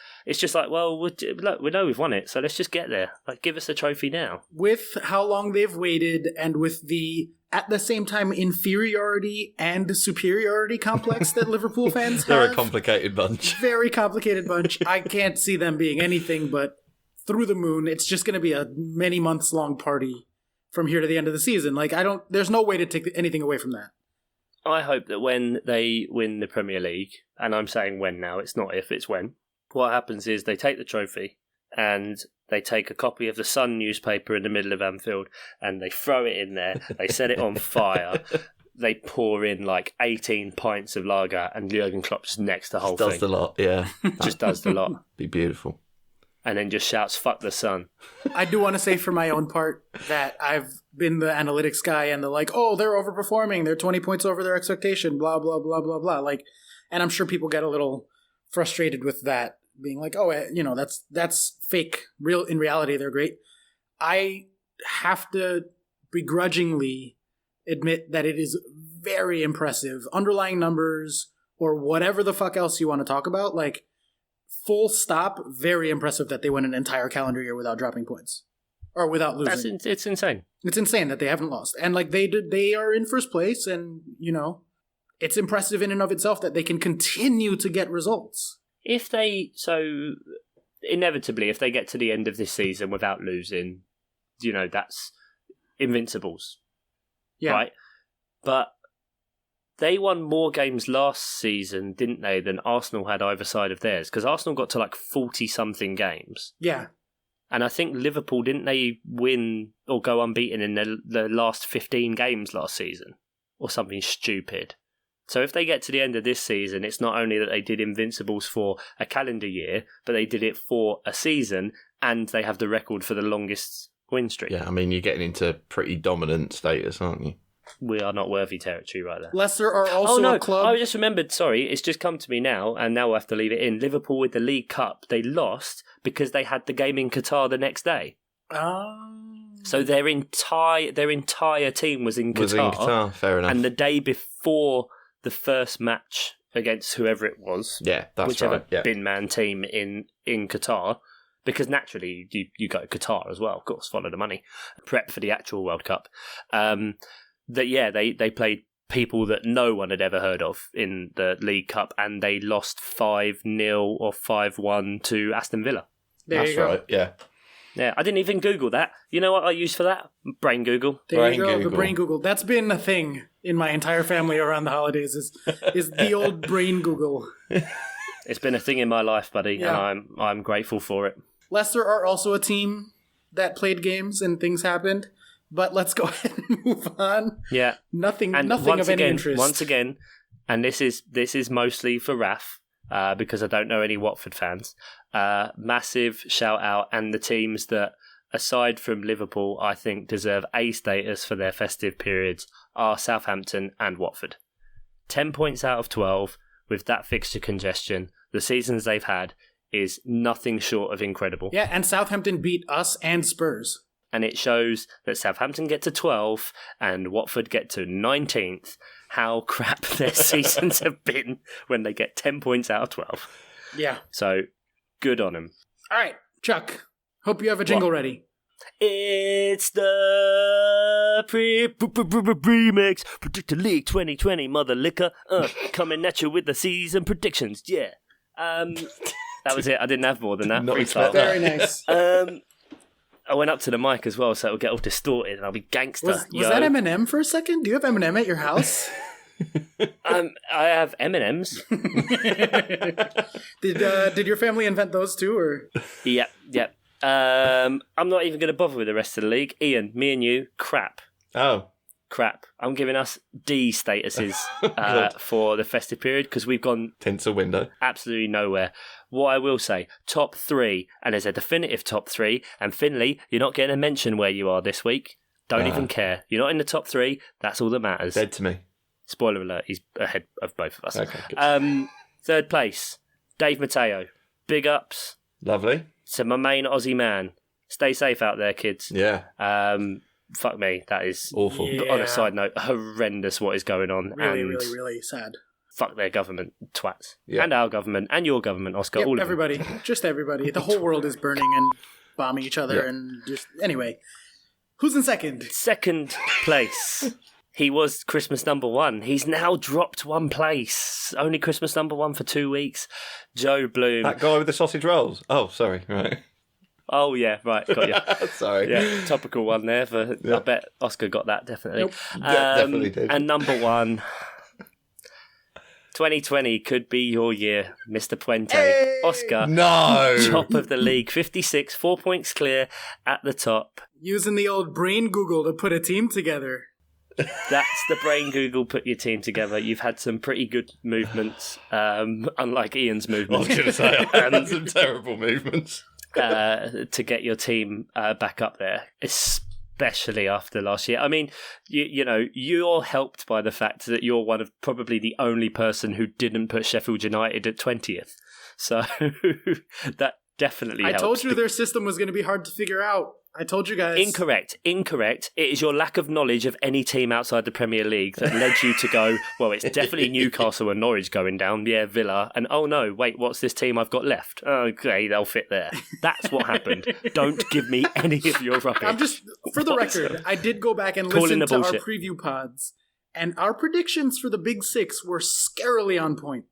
like, well, look, we know we've won it, so let's just get there. Like, give us the trophy now. With how long they've waited, and with the, at the same time, inferiority and superiority complex that Liverpool fans have. They're a complicated bunch. Very complicated bunch. I can't see them being anything but through the moon. It's just going to be a many months long party from here to the end of the season. Like, there's no way to take anything away from that. I hope that when they win the Premier League, and I'm saying when now, it's not if, it's when, what happens is they take the trophy and they take a copy of the Sun newspaper in the middle of Anfield and they throw it in there, they set it on fire, they pour in like 18 pints of lager, and Jurgen Klopp just necks the whole thing. Does the lot, yeah. Just does the lot. Be beautiful. And then just shouts, "Fuck the Sun." I do want to say for my own part that I've been the analytics guy and the like, oh, they're overperforming, they're 20 points over their expectation, blah, blah, blah, blah, blah. Like, and I'm sure people get a little frustrated with that, being like, oh, that's fake. In reality, they're great. I have to begrudgingly admit that it is very impressive. Underlying numbers or whatever the fuck else you want to talk about, like, full stop, very impressive that they went an entire calendar year without dropping points. Or without losing. It's insane. It's insane that they haven't lost. And like they are in first place, and it's impressive in and of itself that they can continue to get results. Inevitably, if they get to the end of this season without losing, that's Invincibles. Yeah. Right? But they won more games last season, didn't they, than Arsenal had either side of theirs? Because Arsenal got to like 40-something games. Yeah. And I think Liverpool, didn't they win or go unbeaten in the last 15 games last season? Or something stupid. So if they get to the end of this season, it's not only that they did Invincibles for a calendar year, but they did it for a season, and they have the record for the longest win streak. Yeah, I mean, you're getting into pretty dominant status, aren't you? We are not worthy territory right there. Leicester are also a club. I just remembered, sorry, it's just come to me now, and now I have to leave it in. Liverpool with the League Cup, they lost because they had the game in Qatar the next day. So their entire team was in Qatar. Fair enough. And the day before the first match against whoever it was, whichever right. Yeah. bin man team in Qatar, because naturally you go to Qatar as well, of course, follow the money, prep for the actual World Cup. They played people that no one had ever heard of in the League Cup, and they lost 5-0 or 5-1 to Aston Villa. That's right, yeah. Yeah, I didn't even Google that. You know what I used for that? Brain Google. There you go, the brain Google. That's been a thing in my entire family around the holidays, is the old brain Google. It's been a thing in my life, buddy, and I'm grateful for it. Leicester are also a team that played games and things happened. But let's go ahead and move on. Yeah. Nothing of any interest. Once again, and this is mostly for Raf, because I don't know any Watford fans. Massive shout out, and the teams that, aside from Liverpool, I think deserve A status for their festive periods are Southampton and Watford. 10 points out of 12 with that fixture congestion. The seasons they've had is nothing short of incredible. Yeah, and Southampton beat us and Spurs. And it shows that Southampton get to 12th and Watford get to 19th. How crap their seasons have been when they get 10 points out of 12. Yeah. So, good on them. All right, Chuck, hope you have a jingle ready. It's the remix Predictor League 2020 Mother Liquor coming at you with the season predictions. Yeah. That was it. I didn't have more than that. Very nice. I went up to the mic as well, so it'll get all distorted and I'll be gangster. Was that Eminem for a second? Do you have Eminem at your house? I have M&Ms. Did your family invent those too, or? Yep. I'm not even going to bother with the rest of the league. Ian, me and you, crap. Oh. Crap. I'm giving us D statuses for the festive period because we've gone Tinsel window. Absolutely nowhere. What I will say, top 3, and there's a definitive top 3, and Finley, you're not getting a mention where you are this week. Don't even care. You're not in the top 3. That's all that matters. Dead to me. Spoiler alert, he's ahead of both of us. Okay, good. Third place, Dave Mateo, big ups Lovely. to my main Aussie man. Stay safe out there, kids. Yeah. Fuck me, that is Awful. Yeah. on a side note, horrendous what is going on. Really, and really, really sad. fuck their government, twats. Yeah. And our government, and your government, Oscar. Yep, all of everybody. Just everybody. The whole world is burning and bombing each other. Yeah. And just anyway. Who's in second? them. Second place. He was Christmas number 1. He's now dropped 1 place. Only Christmas number 1 for 2 weeks. Joe Bloom. That guy with the sausage rolls. Oh, sorry. Right. Oh, yeah, right, got you. Sorry. Yeah, topical one there. I bet Oscar got that, definitely. Nope. Definitely did. And number 1, 2020 could be your year, Mr. Puente. Hey! Oscar, No. top of the league, 56, 4 points clear at the top. Using the old brain Google to put a team together. That's the brain Google, put your team together. You've had some pretty good movements, unlike Ian's I was movements, going to say, I had some terrible movements. to get your team back up there, especially after last year. I mean, you know, you're helped by the fact that you're one of probably the only person who didn't put Sheffield United at 20th. So that definitely I helps. told you their system was going to be hard to figure out. I told you guys. Incorrect. It is your lack of knowledge of any team outside the Premier League that led you to go, well, it's definitely Newcastle and Norwich going down. Yeah, Villa. And oh no, wait, what's this team I've got left? Okay, they'll fit there. That's what happened. Don't give me any of your rubbish. I'm just, for the record, I did go back and Calling listen the to our bullshit. preview pods, and our predictions for the Big Six were scarily on point.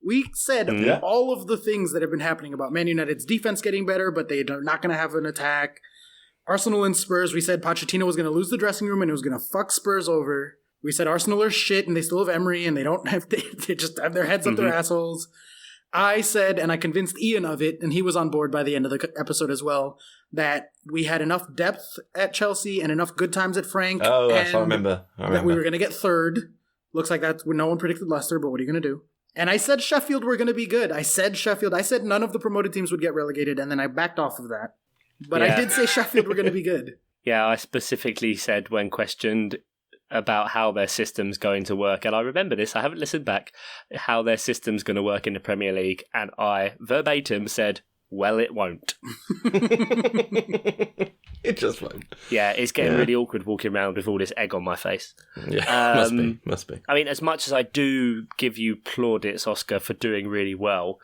We said Yeah. all of the things that have been happening about Man United's defense getting better, but they're not going to have an attack. Arsenal and Spurs, we said Pochettino was going to lose the dressing room and it was going to fuck Spurs over. We said Arsenal are shit and they still have Emery and they don't have, they just have their heads up their assholes. I said, and I convinced Ian of it, and he was on board by the end of the episode as well, that we had enough depth at Chelsea and enough good times at Frank. Oh, yes, and I remember. that we were going to get third. Looks like that's when no one predicted Leicester, but what are you going to do? And I said Sheffield were going to be good. I said Sheffield. I said none of the promoted teams would get relegated, and then I backed off of that. But Yeah. I did say Sheffield were going to be good. Yeah, I specifically said when questioned about how their system's going to work, and I remember this, I haven't listened back, how their system's going to work in the Premier League, and I verbatim said, well, it won't. It just won't. Yeah, it's getting really awkward walking around with all this egg on my face. Yeah, must be. I mean, as much as I do give you plaudits, Oscar, for doing really well,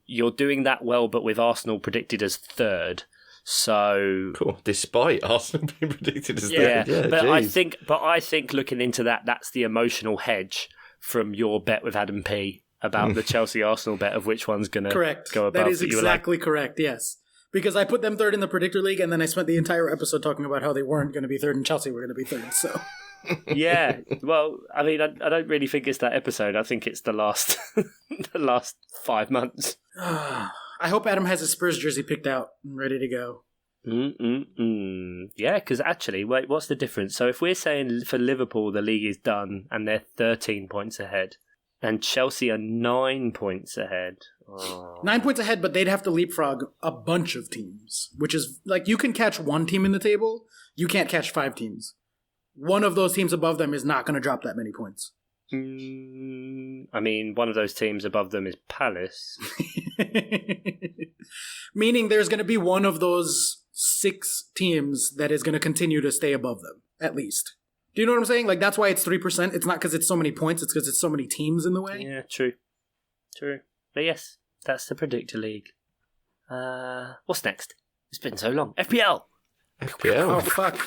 you're doing that well, but with Arsenal predicted as third. So Cool. Despite Arsenal being predicted as yeah, third. but geez. I think looking into that, that's the emotional hedge from your bet with Adam P about the Chelsea Arsenal bet of which one's going to Correct. go above. That is You were like, exactly correct, yes. Because I put them third in the Predictor League, and then I spent the entire episode talking about how they weren't going to be third and Chelsea were going to be third, so... yeah. Well, I mean, I don't really think it's that episode. I think it's the last the last 5 months. I hope Adam has his Spurs jersey picked out and ready to go. Yeah, because actually, wait, what's the difference? So if we're saying for Liverpool the league is done and they're 13 points ahead, and Chelsea are 9 points ahead. Oh. 9 points ahead, but they'd have to leapfrog a bunch of teams, which is, like, you can catch one team in the table, you can't catch 5 teams. One of those teams above them is not going to drop that many points. I mean, one of those teams above them is Palace. Meaning there's going to be one of those 6 teams that is going to continue to stay above them, at least. Do you know what I'm saying? Like, that's why it's 3%. It's not because it's so many points, it's because it's so many teams in the way. Yeah, true. But yes, that's the Predictor League. What's next? It's been so long. FPL! Oh, FPL. fuck.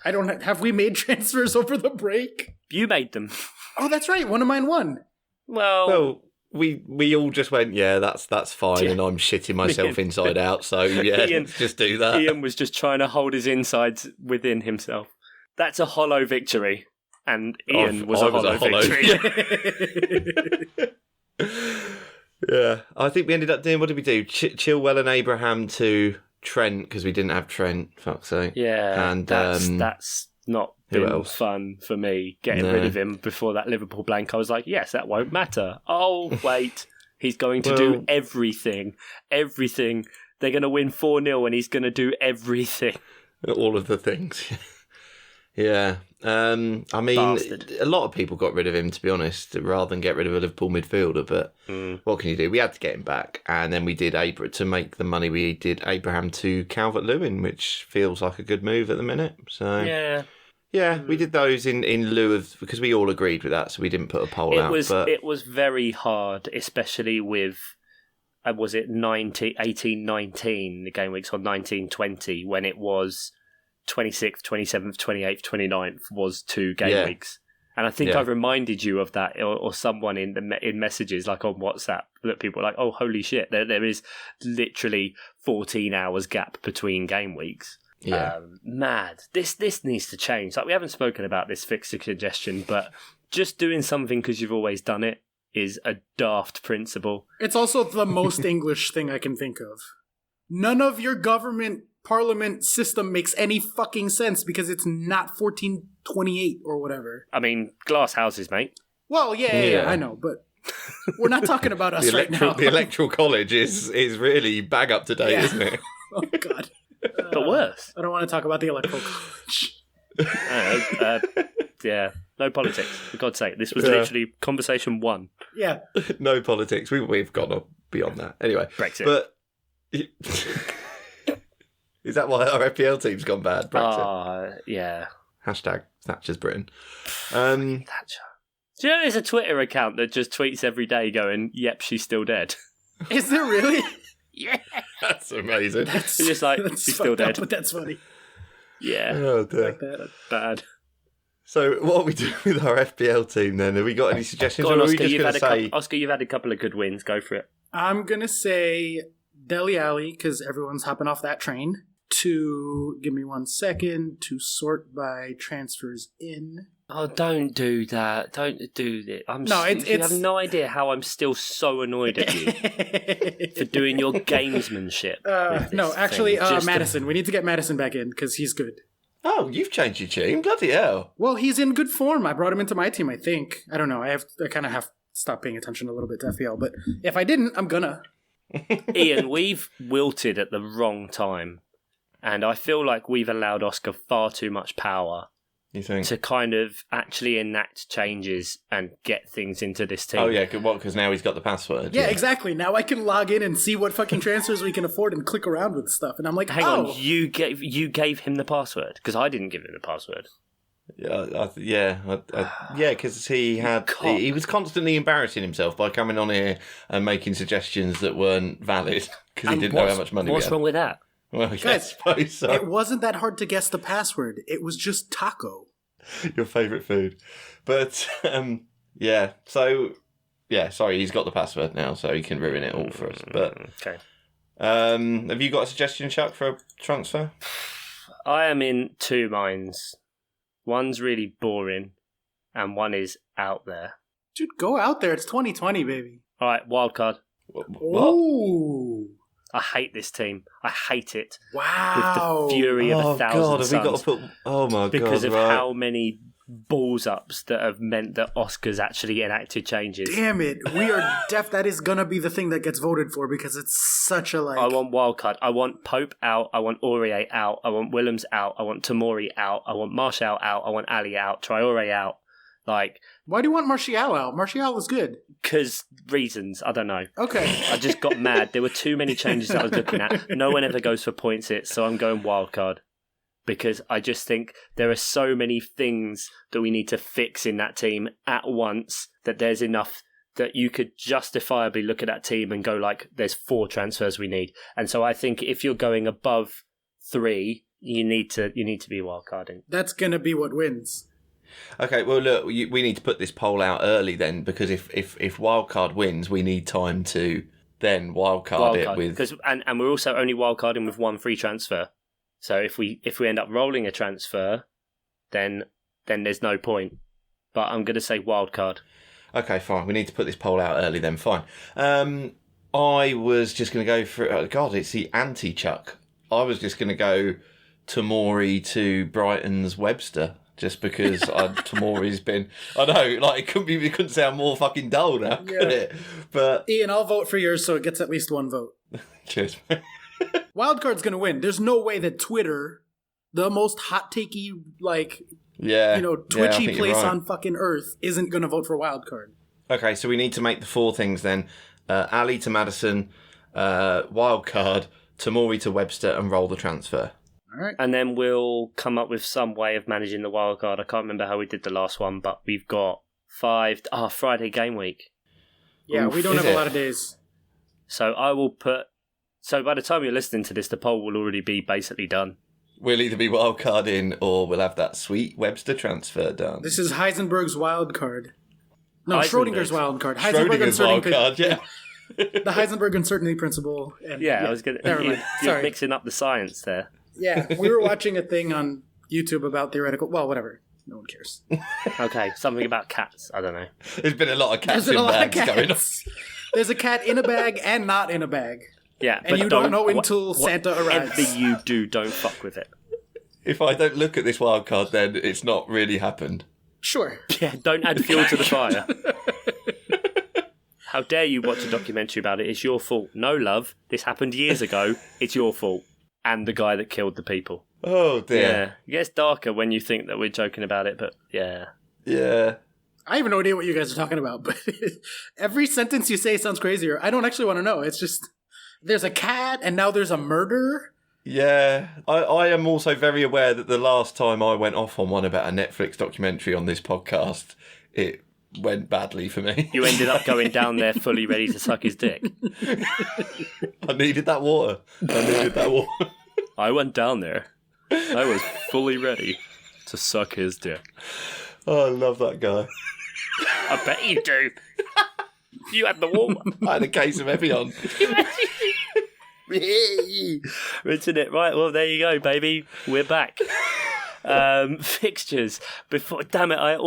I don't have we made transfers over the break? You made them. Oh, that's right. One of mine won. Well, We all just went, yeah, that's fine, and I'm shitting myself inside out, so yeah, Ian- just do that. Ian was just trying to hold his insides within himself. That's a hollow victory. And Ian was I a hollow victory. Yeah, I think we ended up doing, what did we do? Chilwell and Abraham to Trent, because we didn't have Trent, fuck's sake. Yeah, And, that's not who been else? fun for me, getting No. rid of him before that Liverpool blank. I was like, yes, that won't matter. Oh, wait, he's going to Well- do everything. Everything. They're going to win 4-0 and he's going to do everything. All of the things. Yeah. I mean, Bastard. a lot of people got rid of him, to be honest, rather than get rid of a Liverpool midfielder. But what can you do? We had to get him back. And then we did to make the money, we did Abraham to Calvert-Lewin, which feels like a good move at the minute. So yeah, we did those in lieu of, because we all agreed with that, so we didn't put a poll out. It was very hard, especially with, was it 18-19, the game weeks, or 19-20, when it was 26th, 27th, 28th, 29th was 2 game weeks. And I think I reminded you of that, or someone in messages, like on WhatsApp, that people were like, oh, holy shit, there is literally 14 hours gap between game weeks. Yeah. Mad. This needs to change. Like, we haven't spoken about this fixture suggestion, but just doing something because you've always done it is a daft principle. It's also the most English thing I can think of. None of your government parliament system makes any fucking sense because it's not 1428 or whatever. I mean, glass houses, mate. Well, yeah, I know, but we're not talking about us right now. The electoral college is really bag up to date, isn't it? Oh, God. But worse. I don't want to talk about the electoral college. Yeah, no politics, for God's sake. This was literally conversation 1. Yeah. No politics. We've gone beyond that. Anyway. Brexit. But is that why our FPL team's gone bad? Brexit. Yeah. Hashtag Thatcher's Britain. Thatcher. Do you know there's a Twitter account that just tweets every day going, yep, she's still dead? Is there really? Yeah. That's amazing. It's just like, she's still dead. But that's funny. Yeah. Oh, dear. Like that. Bad. So what are we doing with our FPL team then? Have we got any suggestions? Go on, or are we Oscar, just going to say... Oscar, you've had a couple of good wins. Go for it. I'm going to say Dele Alli, because everyone's hopping off that train. To, give me 1 second, to sort by transfers in. Oh, don't do that. Don't do that. You have no idea how I'm still so annoyed at you for doing your gamesmanship. No, actually, Madison. We need to get Madison back in, because he's good. Oh, you've changed your team? Bloody hell. Well, he's in good form. I brought him into my team, I think. I don't know. I kind of have to stop paying attention a little bit to FPL, but if I didn't, I'm gonna. Ian, we've wilted at the wrong time, and I feel like we've allowed Oscar far too much power. You think? To kind of actually enact changes and get things into this team. Oh, yeah, because now he's got the password. Yeah, exactly. Now I can log in and see what fucking transfers we can afford and click around with stuff. And I'm like, hang on, you gave him the password? Because I didn't give him the password. Yeah, because he was constantly embarrassing himself by coming on here and making suggestions that weren't valid because he didn't know how much money we had. What's wrong with that? Well, yeah, I suppose so. It wasn't that hard to guess the password. It was just taco. Your favourite food. But, yeah. So, yeah, sorry, he's got the password now, so he can ruin it all for us. But, okay. Have you got a suggestion, Chuck, for a transfer? I am in 2 minds. One's really boring, and one is out there. Dude, go out there. It's 2020, baby. All right, wildcard. What? Ooh. I hate this team. I hate it. Wow. With the fury of 1,000 suns. Have we got to put... Oh, my God, because of how many balls ups that have meant that Oscar's actually enacted changes. Damn it. We are deaf. That is going to be the thing that gets voted for because it's such a I want wildcard. I want Pope out. I want Aurier out. I want Willems out. I want Tomori out. I want Martial out. I want Ali out. Traore out. Like... Why do you want Martial out? Martial is good. Because reasons. I don't know. Okay. I just got mad. There were too many changes that I was looking at. No one ever goes for points hits, so I'm going wildcard. Because I just think there are so many things that we need to fix in that team at once that there's enough that you could justifiably look at that team and go like, there's 4 transfers we need. And so I think if you're going above 3, you need to be wildcarding. That's going to be what wins. Okay, well, look, we need to put this poll out early then, because if wildcard wins, we need time to then wildcard it with... And we're also only wildcarding with 1 free transfer. So if we end up rolling a transfer, then there's no point. But I'm going to say wildcard. Okay, fine. We need to put this poll out early then, fine. I was just going to go for... Oh, God, it's the anti-Chuck. I was just going to go Tomori to Brighton's Webster. Just because Tomori's been... I know, like, it couldn't sound more fucking dull now, could it? But Ian, I'll vote for yours so it gets at least 1 vote. Cheers. Wildcard's going to win. There's no way that Twitter, the most hot-takey, like, Yeah. I twitchy think you're place right. on fucking Earth isn't going to vote for wildcard. Okay, so we need to make the 4 things then. Ali to Madison, wildcard, Tamori to Webster, and roll the transfer. All right. And then we'll come up with some way of managing the wild card. I can't remember how we did the last one, but we've got 5... Friday game week. Yeah, we don't Is have a it? lot of days. So I will put... So by the time you're listening to this, the poll will already be basically done. We'll either be wildcard in or we'll have that sweet Webster transfer done. This is Heisenberg's wild card. No, Heisenberg's. Schrodinger's wild card. Heisenberg Schrodinger's uncertainty. wildcard, yeah. The Heisenberg uncertainty principle. And, Yeah, I was going Never to... mind. You're Sorry. mixing up the science there. Yeah, we were watching a thing on YouTube about theoretical... Well, whatever. No one cares. Okay, something about cats. I don't know. There's been a lot of cats There's been in a lot of bags going on. cats. There's a cat in a bag and not in a bag. Yeah, And you don't know until Santa arrives. Whatever you do, don't fuck with it. If I don't look at this wildcard, then it's not really happened. Sure. Yeah, don't add fuel to the fire. How dare you watch a documentary about it? It's your fault. No, love. This happened years ago. It's your fault. And the guy that killed the people. Oh, dear. Yeah. It gets darker when you think that we're joking about it, but yeah. Yeah. I have no idea what you guys are talking about, but every sentence you say sounds crazier. I don't actually want to know. It's just, there's a cat and now there's a murder. Yeah. I am also very aware that the last time I went off on one about a Netflix documentary on this podcast, it went badly for me. You ended up going down there fully ready to suck his dick. I needed that water. I went down there. I was fully ready to suck his dick. Oh, I love that guy. I bet you do. You had the water. I had a case of Evian. Isn't it? Right, well, there you go, baby. We're back. Fixtures. Before, damn it, I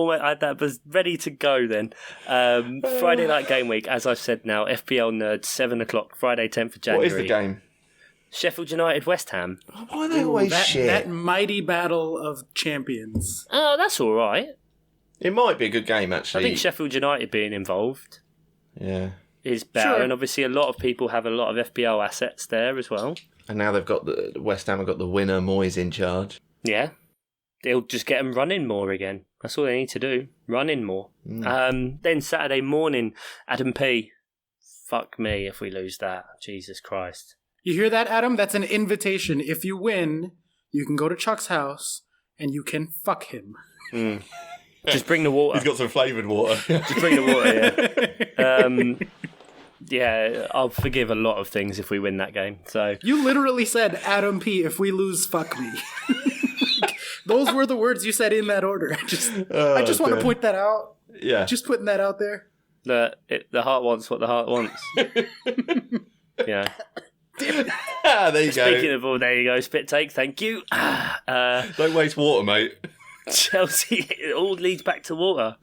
was ready to go then. Friday night game week, as I've said now, FPL Nerds, 7 o'clock, Friday, 10th of January. What is the game? Sheffield United, West Ham. Why are they always shit? That mighty battle of champions. Oh, that's all right. It might be a good game, actually. I think Sheffield United being involved Yeah. is better, Sure. and obviously a lot of people have a lot of FPL assets there as well. And now they've got the West Ham have got the winner, Moyes, in charge. Yeah. They'll just get them running more again. That's all they need to do. Running more. Then Saturday morning, Adam P. Fuck me if we lose that. Jesus Christ. You hear that, Adam? That's an invitation. If you win, you can go to Chuck's house and you can fuck him. Just bring the water. He's got some flavoured water. Just bring the water, yeah. Yeah, I'll forgive a lot of things if we win that game. So You literally said, Adam P., if we lose, fuck me. Those were the words you said in that order. I just want to point that out. Yeah. Just putting that out there. the heart wants what the heart wants. Yeah. There you go. Speaking of all, there you go. Spit take. Thank you. Don't waste water, mate. Chelsea. It all leads back to water.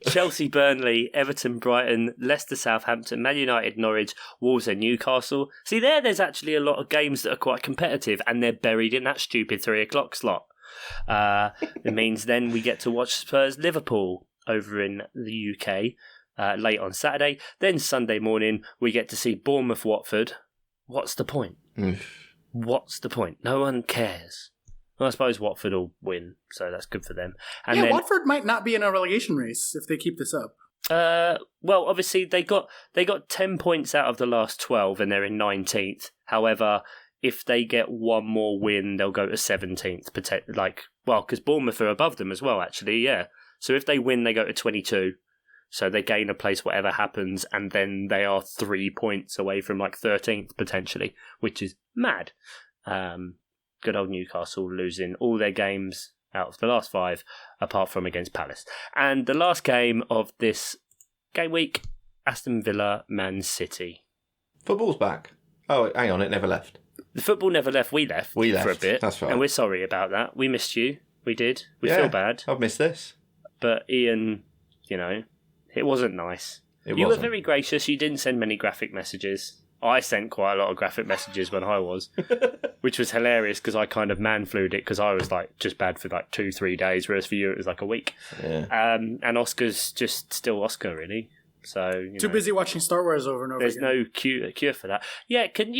Chelsea, Burnley, Everton, Brighton, Leicester, Southampton, Man United, Norwich, Wolves and Newcastle. See, there's actually a lot of games that are quite competitive and they're buried in that stupid 3 o'clock slot. It means then we get to watch Spurs, Liverpool over in the UK late on Saturday. Then Sunday morning we get to see Bournemouth, Watford. What's the point? What's the point? No one cares. Well, I suppose Watford will win, so that's good for them. And yeah, then, Watford might not be in a relegation race if they keep this up. well, obviously they got 10 points out of the last 12, and they're in 19th. However, if they get one more win, they'll go to 17th. Because Bournemouth are above them as well, actually. Yeah. So if they win, they go to 22. So they gain a place whatever happens, and then they are 3 points away from 13th potentially, which is mad. Good old Newcastle losing all their games out of the last 5, apart from against Palace. And the last game of this game week, Aston Villa, Man City. Football's back. Oh, hang on, it never left. The football never left. We left for a bit. That's right. And we're sorry about that. We missed you. We did. We Yeah, feel bad. I've missed this. But Ian, it wasn't nice. You were wasn't. very gracious. You didn't send many graphic messages. I sent quite a lot of graphic messages when I was, which was hilarious because I kind of man-flued it because I was just bad for 2-3 days, whereas for you it was a week. Yeah. And Oscar's just still Oscar, really. So Too busy watching Star Wars over and over there's again. no cure for that. Yeah, can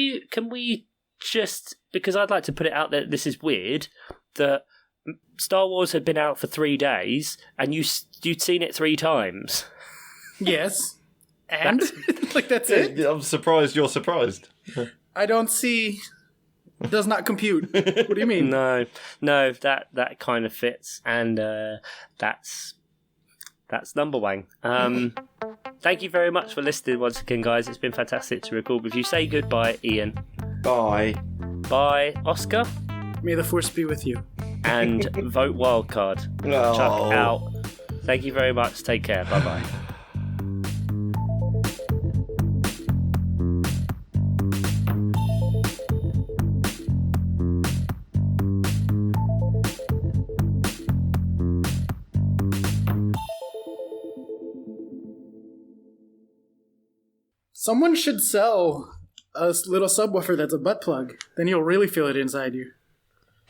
we just, because I'd like to put it out there, this is weird, that Star Wars had been out for 3 days, and you'd seen it 3 times. Yes. And? Like, that's it? I'm surprised you're surprised. I don't see... Does not compute. What do you mean? No, that kind of fits, and that's Number Wang. Thank you very much for listening once again, guys. It's been fantastic to record with you. Say goodbye, Ian. Bye. Bye, Oscar. May the force be with you. And vote wildcard. Oh. Chuck out. Thank you very much. Take care. Bye-bye. Someone should sell a little subwoofer that's a butt plug. Then you'll really feel it inside you.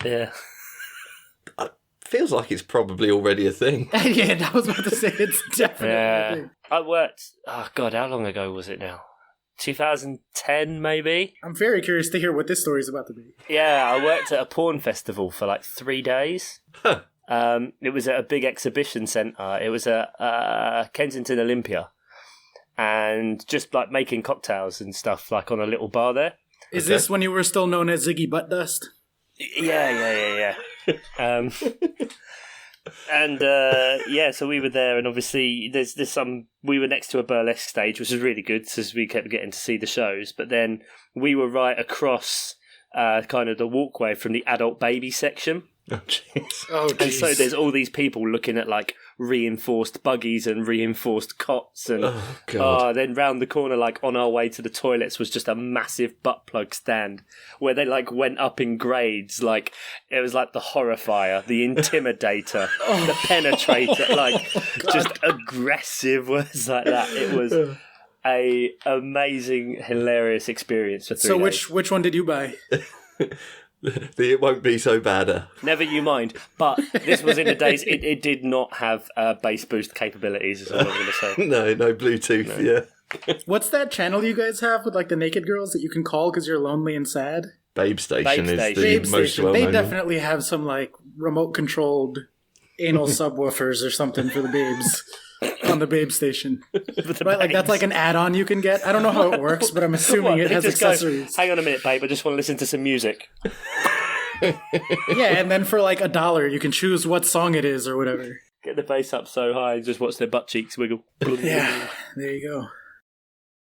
Yeah. Feels like it's probably already a thing. Yeah, I was about to say it's definitely a thing. I worked... Oh, God, how long ago was it now? 2010, maybe? I'm very curious to hear what this story is about to be. Yeah, I worked at a porn festival for like 3 days. Huh. It was at a big exhibition centre. It was at Kensington Olympia. And just like making cocktails and stuff like on a little bar there. Is this when you were still known as Ziggy Butt Dust? Yeah. And so we were there, and obviously there's some. We were next to a burlesque stage, which was really good, because we kept getting to see the shows. But then we were right across kind of the walkway from the adult baby section. Oh, jeez. Oh, and so there's all these people looking at like reinforced buggies and reinforced cots, and then round the corner, like on our way to the toilets, was just a massive butt plug stand where they like went up in grades. Like it was like the Horrifier, the Intimidator, the Penetrator, like just aggressive words like that. It was a amazing, hilarious experience for 3 days. So which one did you buy? It won't be so bad. Never you mind. But this was in the days, it did not have bass boost capabilities, is all I'm going to say. No Bluetooth, yeah. What's that channel you guys have with like the naked girls that you can call because you're lonely and sad? Babe Station Babe is Station. the Babe most Station. well-known. They definitely have some like remote controlled anal subwoofers or something for the babes on the Babe Station. Right, like that's like an add-on you can get. I don't know how it works, but I'm assuming it They has just go, accessories. hang on a minute, babe, I just want to listen to some music. Yeah, and then for like $1, you can choose what song it is or whatever. Get the bass up so high and just watch their butt cheeks wiggle. Yeah, there you go.